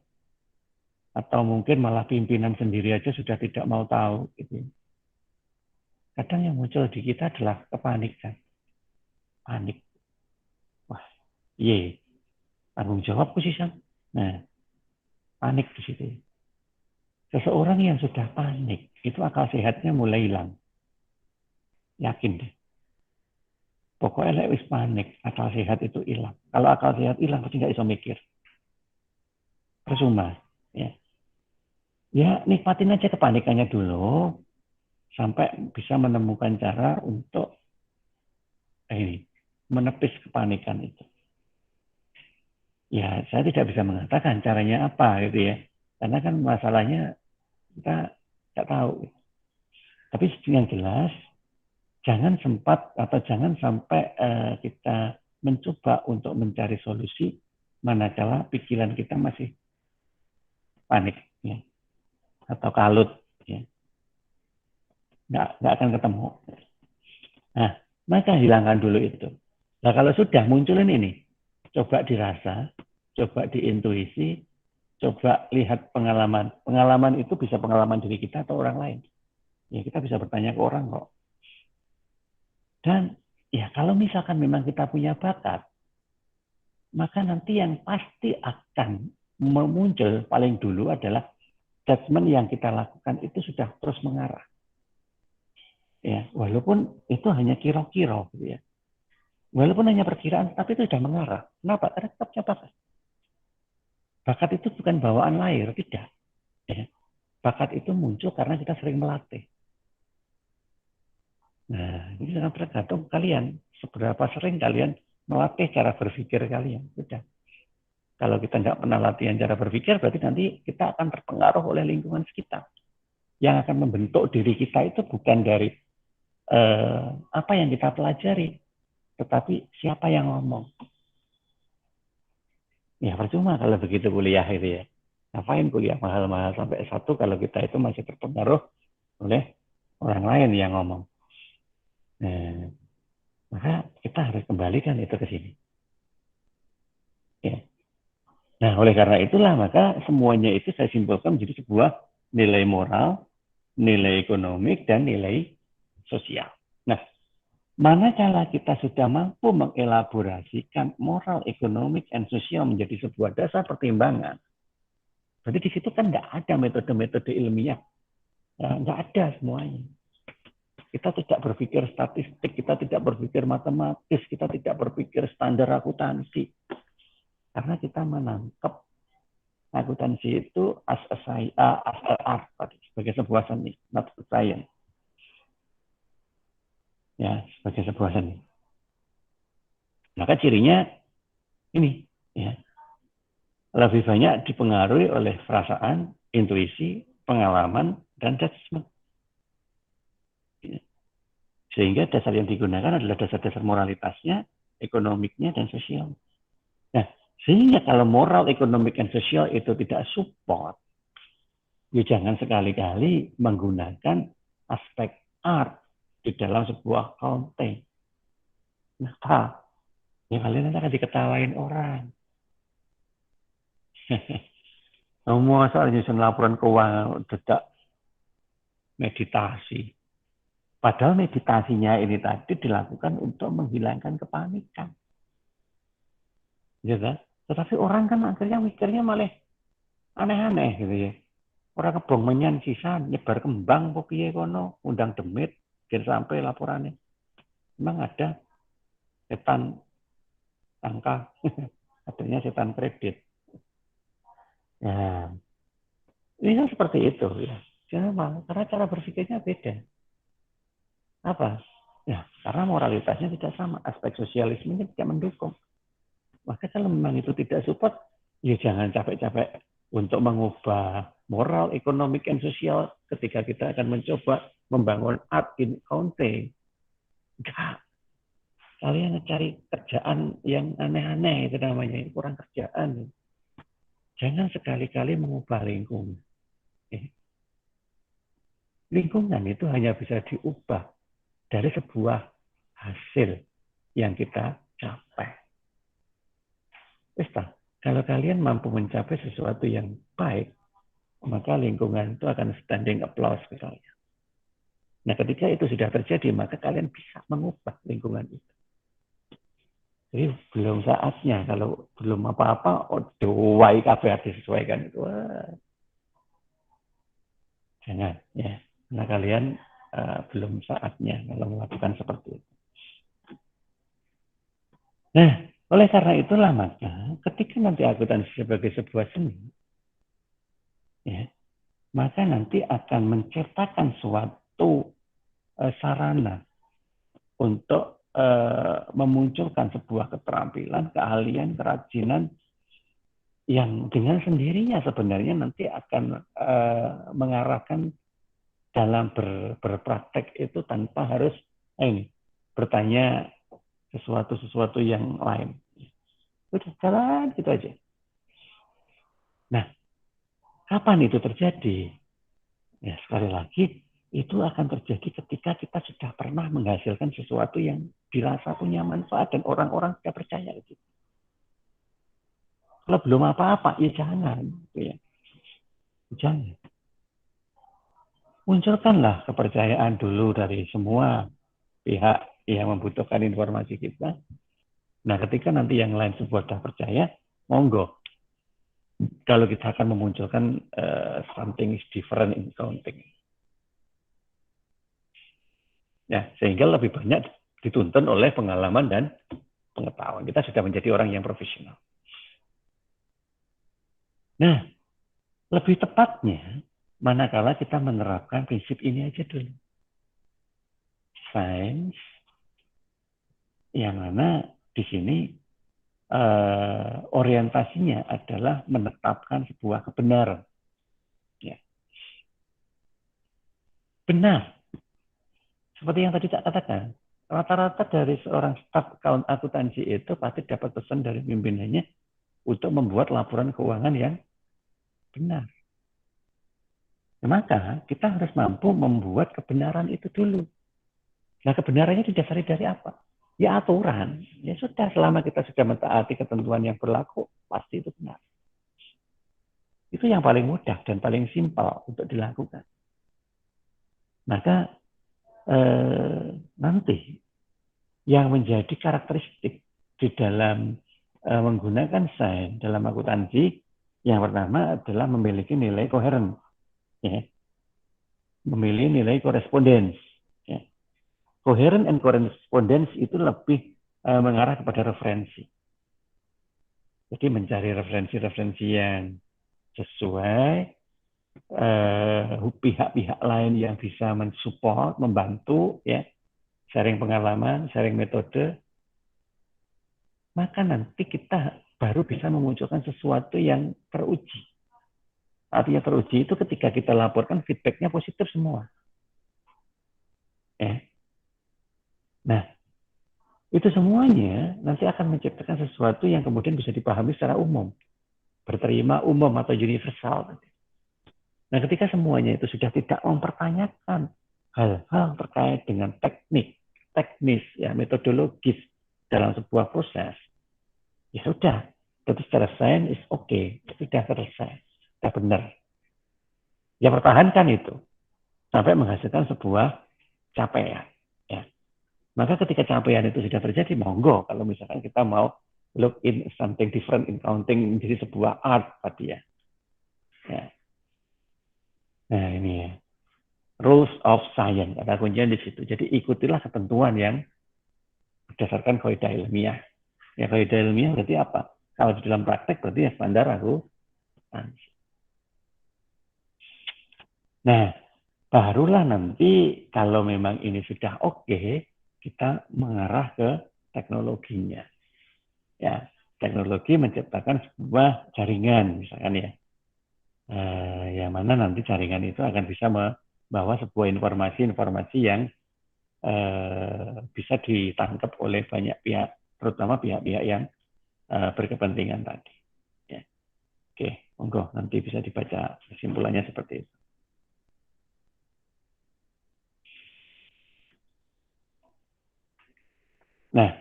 Atau mungkin malah pimpinan sendiri aja sudah tidak mau tahu. Gitu. Kadang yang muncul di kita adalah kepanikan. Panik. Wah, tanggung jawabku sih, Sam. Nah, panik di situ. Seseorang yang sudah panik, itu akal sehatnya mulai hilang. Yakin deh. Pokoknya lewis panik, akal sehat itu hilang. Kalau akal sehat hilang, pasti nggak bisa mikir. Percuma. Ya. Ya, nikmatin aja kepanikannya dulu sampai bisa menemukan cara untuk menepis kepanikan itu. Ya, saya tidak bisa mengatakan caranya apa gitu ya. Karena kan masalahnya kita nggak tahu. Tapi yang jelas, jangan jangan sampai kita mencoba untuk mencari solusi manakala pikiran kita masih panik ya, atau kalut ya. Nggak akan ketemu. Nah, maka hilangkan dulu itu. Nah, kalau sudah munculin ini, coba dirasa, coba diintuisi, coba lihat pengalaman. Pengalaman itu bisa pengalaman diri kita atau orang lain. Ya, kita bisa bertanya ke orang kok. Dan ya kalau misalkan memang kita punya bakat, maka nanti yang pasti akan muncul paling dulu adalah judgement yang kita lakukan itu sudah terus mengarah. Ya, walaupun itu hanya kira-kira gitu ya. Walaupun hanya perkiraan, tapi itu sudah mengarah. Kenapa? Karena kita punya bakat. Bakat itu bukan bawaan lahir, tidak. Ya. Bakat itu muncul karena kita sering melatih. Nah, ini sangat tergantung kalian. Seberapa sering kalian melatih cara berpikir kalian. Sudah. Kalau kita nggak pernah latihan cara berpikir, berarti nanti kita akan terpengaruh oleh lingkungan sekitar. Yang akan membentuk diri kita itu bukan dari apa yang kita pelajari, tetapi siapa yang ngomong. Ya percuma kalau begitu kuliah itu ya. Ngapain kuliah mahal-mahal sampai S1 kalau kita itu masih terpengaruh oleh orang lain yang ngomong. Nah, maka kita harus kembalikan itu ke sini. Ya. Nah, oleh karena itulah maka semuanya itu saya simpulkan menjadi sebuah nilai moral, nilai ekonomik, dan nilai sosial. Nah, manakala kita sudah mampu mengelaborasikan moral, ekonomik, dan sosial menjadi sebuah dasar pertimbangan, berarti di situ kan nggak ada metode-metode ilmiah, nggak ada semuanya. Kita tidak berpikir statistik, kita tidak berpikir matematis, kita tidak berpikir standar akuntansi. Karena kita menangkap akuntansi itu as a art, sebagai sebuah seni, not a science. Ya, sebagai sebuah seni. Maka cirinya ini, ya, lebih banyak dipengaruhi oleh perasaan, intuisi, pengalaman, dan judgment. Sehingga dasar yang digunakan adalah dasar-dasar moralitasnya, ekonomiknya, dan sosial. Nah, sehingga kalau moral, ekonomik, dan sosial itu tidak support, ya jangan sekali-kali menggunakan aspek art di dalam sebuah konten. Nah, ya kalian nanti akan diketawain orang. Semua soal nyusun laporan keuangan tidak meditasi. Padahal meditasinya ini tadi dilakukan untuk menghilangkan kepanikan. Ya kan? Tetapi orang kan akhirnya mikirnya malah aneh-aneh gitu ya. Orang kebong menyan sisa nyebar kembang kok piye kono, undang demit, kira sampai laporannya. Memang ada setan angka, adanya setan kredit. Ya, ini kan seperti itu ya. Kenapa? Karena cara berpikirnya beda. Apa? Ya, karena moralitasnya tidak sama, aspek sosialismenya tidak mendukung. Maka kalau memang itu tidak support, ya jangan capek-capek untuk mengubah moral, ekonomik, dan sosial ketika kita akan mencoba membangun art in accounting. Enggak. Kalian cari kerjaan yang aneh-aneh itu namanya, kurang kerjaan. Jangan sekali-kali mengubah lingkungan. Lingkungan itu hanya bisa diubah dari sebuah hasil yang kita capai. Kalau kalian mampu mencapai sesuatu yang baik, maka lingkungan itu akan standing applause ke kalian. Nah, ketika itu sudah terjadi, maka kalian bisa mengubah lingkungan itu. Jadi belum saatnya, kalau belum apa-apa, doai kabeh disesuaikan itu. Jangan, ya. Karena kalian belum saatnya kalau melakukan seperti itu. Nah, oleh karena itulah maka ketika nanti akuntansi sebagai sebuah seni, ya, maka nanti akan menciptakan suatu sarana untuk memunculkan sebuah keterampilan, keahlian, kerajinan yang dengan sendirinya sebenarnya nanti akan mengarahkan dalam berpraktek itu tanpa harus bertanya sesuatu yang lain. Udah jalan gitu aja. Nah, kapan itu terjadi? Ya, sekali lagi, itu akan terjadi ketika kita sudah pernah menghasilkan sesuatu yang dirasa punya manfaat dan orang-orang sudah percaya itu. Kalau belum apa-apa, ya jangan. Ya. Jangan. Munculkanlah kepercayaan dulu dari semua pihak yang membutuhkan informasi kita. Nah, ketika nanti yang lain sudah percaya, monggo. Kalau kita akan memunculkan something is different in counting. Ya, sehingga lebih banyak dituntun oleh pengalaman dan pengetahuan. Kita sudah menjadi orang yang profesional. Nah, lebih tepatnya, manakala kita menerapkan prinsip ini aja dulu. Sains, yang mana di sini orientasinya adalah menetapkan sebuah kebenaran. Ya. Benar. Seperti yang tadi saya katakan, rata-rata dari seorang staf akuntansi itu pasti dapat pesan dari pimpinannya untuk membuat laporan keuangan yang benar. Maka kita harus mampu membuat kebenaran itu dulu. Nah, kebenarannya didasari dari apa? Ya aturan. Ya sudah, selama kita sudah mentaati ketentuan yang berlaku, pasti itu benar. Itu yang paling mudah dan paling simpel untuk dilakukan. Maka nanti yang menjadi karakteristik di dalam menggunakan sains dalam akuntansi, yang pertama adalah memiliki nilai koheren. Ya. Memilih nilai korespondens. Ya. Coherent and correspondence itu lebih mengarah kepada referensi. Jadi mencari referensi-referensi yang sesuai, pihak-pihak lain yang bisa mensupport, membantu, ya, sharing pengalaman, sharing metode, maka nanti kita baru bisa memunculkan sesuatu yang teruji. Artinya teruji itu ketika kita laporkan feedbacknya positif semua. Ya. Nah, itu semuanya nanti akan menciptakan sesuatu yang kemudian bisa dipahami secara umum. Berterima umum atau universal. Nah, ketika semuanya itu sudah tidak mempertanyakan hal-hal terkait dengan teknis, ya, metodologis dalam sebuah proses, ya sudah, itu secara sains is okay, sudah selesai, sudah benar. Ya pertahankan itu sampai menghasilkan sebuah capaian. Ya. Maka ketika capaian itu sudah terjadi, monggo kalau misalkan kita mau look in something different in counting menjadi sebuah art tadi ya. Ya. Nah ini ya, rules of science, ada kuncinya di situ. Jadi ikutilah ketentuan yang berdasarkan kaidah ilmiah. Ya kaidah ilmiah berarti apa? Kalau di dalam praktek berarti ya standar akuntansi. Nah, barulah nanti kalau memang ini sudah oke, kita mengarah ke teknologinya. Ya, teknologi menciptakan sebuah jaringan misalkan ya. Yang mana nanti jaringan itu akan bisa membawa sebuah informasi-informasi yang bisa ditangkap oleh banyak pihak, terutama pihak-pihak yang berkepentingan tadi. Ya. Oke, monggo nanti bisa dibaca kesimpulannya seperti itu. Nah,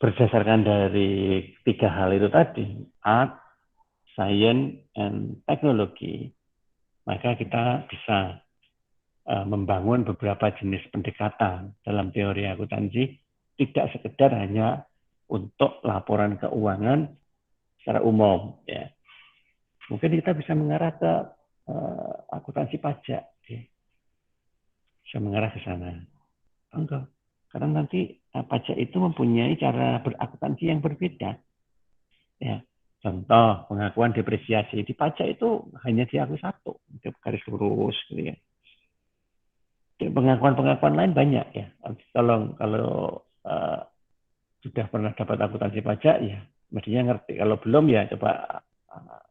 berdasarkan dari tiga hal itu tadi, art, science, and technology, maka kita bisa membangun beberapa jenis pendekatan dalam teori akuntansi, tidak sekedar hanya untuk laporan keuangan secara umum. Ya. Mungkin kita bisa mengarah ke akuntansi pajak. Ya. Bisa mengarah ke sana. Enggak. Karena nanti pajak itu mempunyai cara berakuntansi yang berbeda. Ya. Contoh, pengakuan depresiasi di pajak itu hanya diakui satu, garis lurus, gitu ya. Pengakuan-pengakuan lain banyak ya. Kalau sudah pernah dapat akuntansi pajak ya, mestinya ngerti. Kalau belum ya coba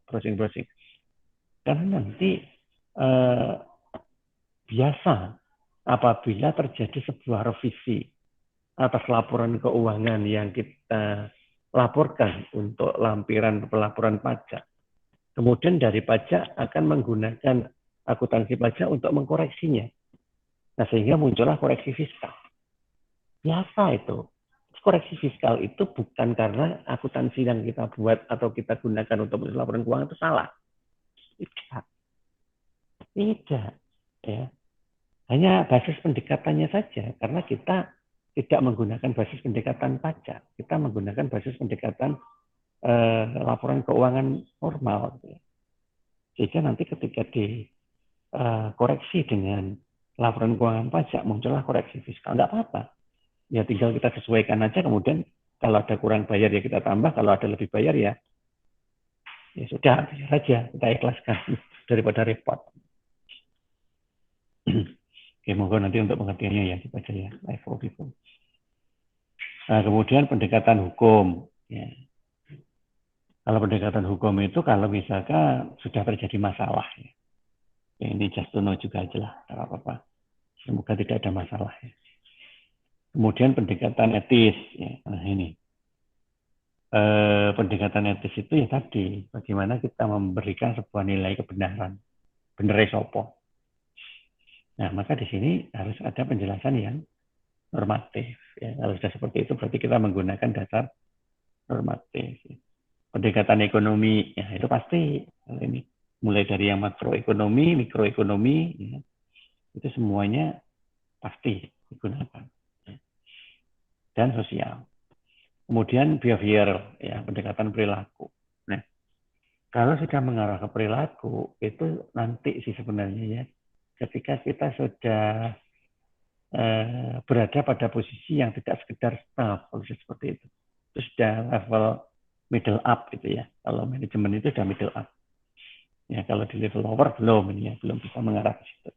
browsing-browsing. Karena nanti uh, biasa apabila terjadi sebuah revisi atas laporan keuangan yang kita laporkan untuk lampiran pelaporan pajak. Kemudian dari pajak akan menggunakan akuntansi pajak untuk mengkoreksinya. Nah, sehingga muncullah koreksi fiskal. Biasa itu. Koreksi fiskal itu bukan karena akuntansi yang kita buat atau kita gunakan untuk laporan keuangan itu salah. Tidak. Tidak. Ya. Hanya basis pendekatannya saja, karena kita tidak menggunakan basis pendekatan pajak. Kita menggunakan basis pendekatan laporan keuangan normal. Sehingga nanti ketika dikoreksi dengan laporan keuangan pajak, muncullah koreksi fiskal. Nggak apa-apa. Ya tinggal kita sesuaikan aja, kemudian kalau ada kurang bayar ya kita tambah, kalau ada lebih bayar ya sudah, bayar aja, kita ikhlaskan daripada repot. Oke, monggo nanti untuk pengertiannya ya dibaca ya, live for people. Nah, kemudian pendekatan hukum. Ya. Kalau pendekatan hukum itu kalau misalkan sudah terjadi masalah, ya. Ini just to know juga aja lah, tidak apa-apa. Semoga tidak ada masalah. Ya. Kemudian pendekatan etis. Ya. Nah ini. Pendekatan etis itu ya tadi, bagaimana kita memberikan sebuah nilai kebenaran. Bener sopo. Nah, maka di sini harus ada penjelasan yang normatif. Ya. Kalau sudah seperti itu, berarti kita menggunakan dasar normatif. Ya. Pendekatan ekonomi, ya itu pasti. Ini mulai dari yang makroekonomi, mikroekonomi, ya, itu semuanya pasti digunakan. Ya. Dan sosial. Kemudian behavior, ya pendekatan perilaku. Nah, kalau sudah mengarah ke perilaku, itu nanti sih sebenarnya ya, ketika kita sudah berada pada posisi yang tidak sekedar staff, posisi seperti itu. Itu sudah level middle up gitu ya. Kalau manajemen itu sudah middle up. Ya kalau di level lower belum ini ya, belum bisa mengarah ke situ.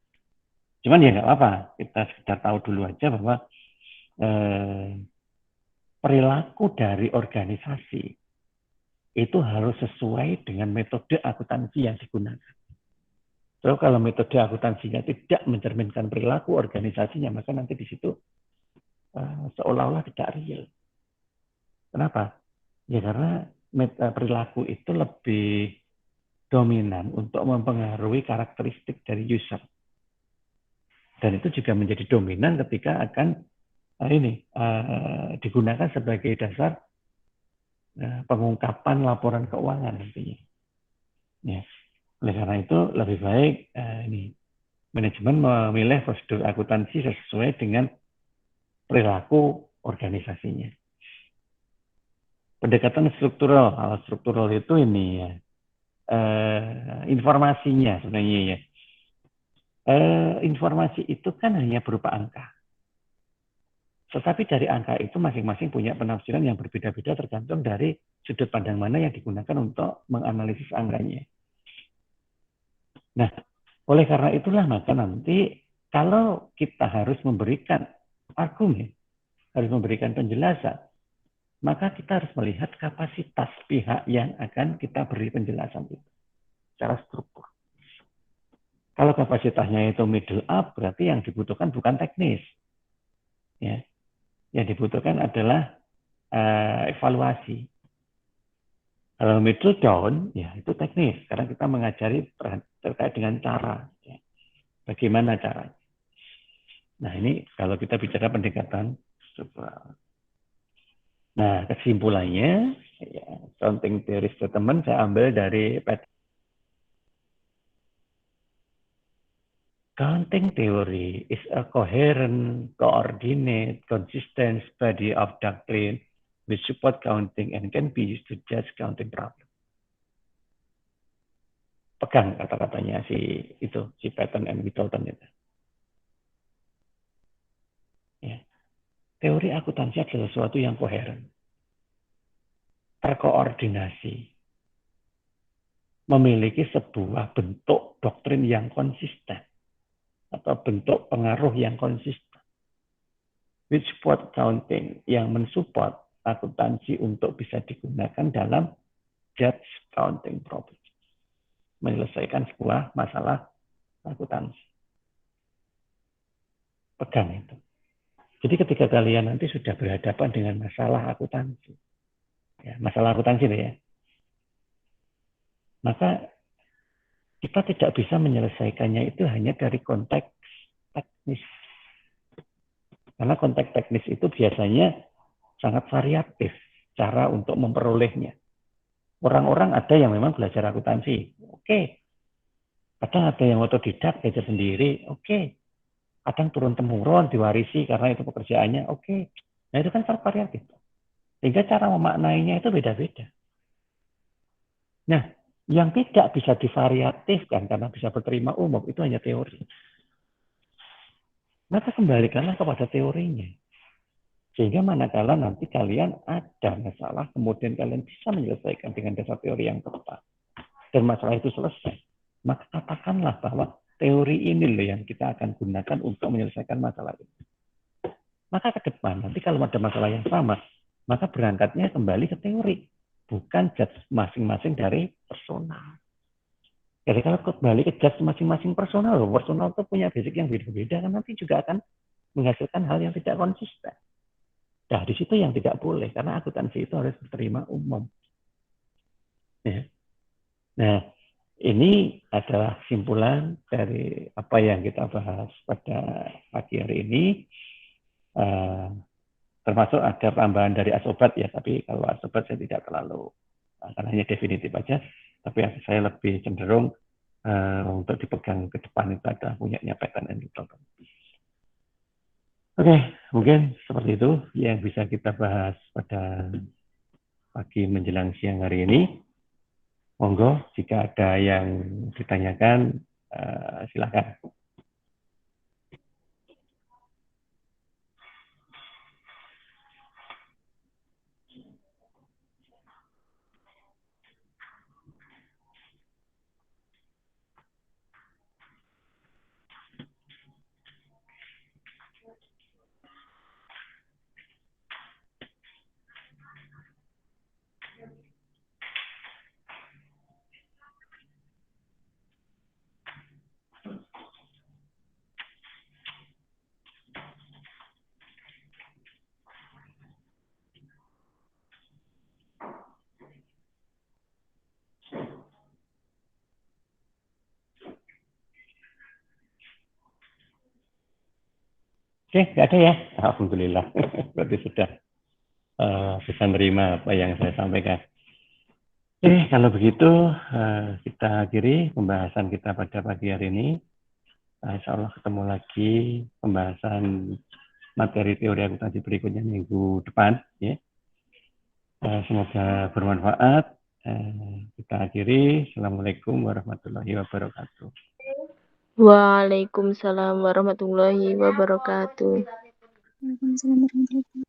Cuman ya nggak apa-apa, kita sekedar tahu dulu aja bahwa perilaku dari organisasi itu harus sesuai dengan metode akuntansi yang digunakan. So, kalau metode akuntansinya tidak mencerminkan perilaku organisasinya, maka nanti di situ seolah-olah tidak real. Kenapa? Ya karena perilaku itu lebih dominan untuk mempengaruhi karakteristik dari user. Dan itu juga menjadi dominan ketika akan digunakan sebagai dasar pengungkapan laporan keuangan nantinya. Ya. Oleh karena itu lebih baik manajemen memilih prosedur akuntansi sesuai dengan perilaku organisasinya. Pendekatan struktural, struktural itu ini ya informasinya sebenarnya ya. Informasi itu kan hanya berupa angka. Tetapi dari angka itu masing-masing punya penafsiran yang berbeda-beda tergantung dari sudut pandang mana yang digunakan untuk menganalisis angkanya. Nah, oleh karena itulah maka nanti kalau kita harus memberikan argumen, harus memberikan penjelasan, maka kita harus melihat kapasitas pihak yang akan kita beri penjelasan itu secara struktur. Kalau kapasitasnya itu middle up, berarti yang dibutuhkan bukan teknis. Ya. Yang dibutuhkan adalah evaluasi. Kalau middle down, ya itu teknis. Karena kita mengajari terkait dengan cara. Ya. Bagaimana caranya. Nah ini kalau kita bicara pendekatan struktural. Nah kesimpulannya, ya, accounting theory statement saya ambil dari Accounting theory is a coherent, coordinate, consistent body of doctrine which support counting and can be used to judge counting problem. Pegang kata-katanya si Patton and Middleton itu. Ya. Teori akuntansi adalah sesuatu yang koheren, terkoordinasi, memiliki sebuah bentuk doktrin yang konsisten atau bentuk pengaruh yang konsisten. Which support accounting yang mensupport akuntansi untuk bisa digunakan dalam judge accounting problem, menyelesaikan sebuah masalah akuntansi. Pegang itu. Jadi ketika kalian nanti sudah berhadapan dengan masalah akuntansi, ya, masalah akuntansi ya, maka kita tidak bisa menyelesaikannya itu hanya dari konteks teknis. Karena konteks teknis itu biasanya sangat variatif cara untuk memperolehnya. Orang-orang ada yang memang belajar akuntansi, oke. Kadang ada yang otodidak, belajar sendiri, oke. Kadang turun-temurun, diwarisi karena itu pekerjaannya, oke. Nah itu kan sangat variatif. Sehingga cara memaknainya itu beda-beda. Nah, yang tidak bisa divariatifkan karena bisa berterima umum, itu hanya teori. Maka kembalikanlah kepada teorinya. Sehingga manakala nanti kalian ada masalah, kemudian kalian bisa menyelesaikan dengan dasar teori yang tepat, dan masalah itu selesai, maka katakanlah bahwa teori ini loh yang kita akan gunakan untuk menyelesaikan masalah ini. Maka ke depan, nanti kalau ada masalah yang sama, maka berangkatnya kembali ke teori, bukan judge masing-masing dari personal. Jadi kalau kembali ke judge masing-masing personal itu punya basic yang beda-beda, kan nanti juga akan menghasilkan hal yang tidak konsisten. Nah, di situ yang tidak boleh, karena akuntansi itu harus diterima umum. Ya. Nah, ini adalah simpulan dari apa yang kita bahas pada pagi hari ini. Termasuk ada tambahan dari asobat ya, tapi kalau asobat saya tidak terlalu, karena hanya definitif aja. Tapi saya lebih cenderung untuk dipegang ke depan itu ada punyanya pattern and problem. Oke, mungkin seperti itu yang bisa kita bahas pada pagi menjelang siang hari ini. Monggo jika ada yang ditanyakan, silakan. Oke, nggak ada ya? Alhamdulillah. Berarti sudah bisa menerima apa yang saya sampaikan. Oke, kalau begitu kita akhiri pembahasan kita pada pagi hari ini. Insya Allah ketemu lagi pembahasan materi teori akuntansi berikutnya minggu depan. Ya. Semoga bermanfaat. Kita akhiri. Assalamualaikum warahmatullahi wabarakatuh. Waalaikumsalam warahmatullahi wabarakatuh. Waalaikumsalam warahmatullahi wabarakatuh.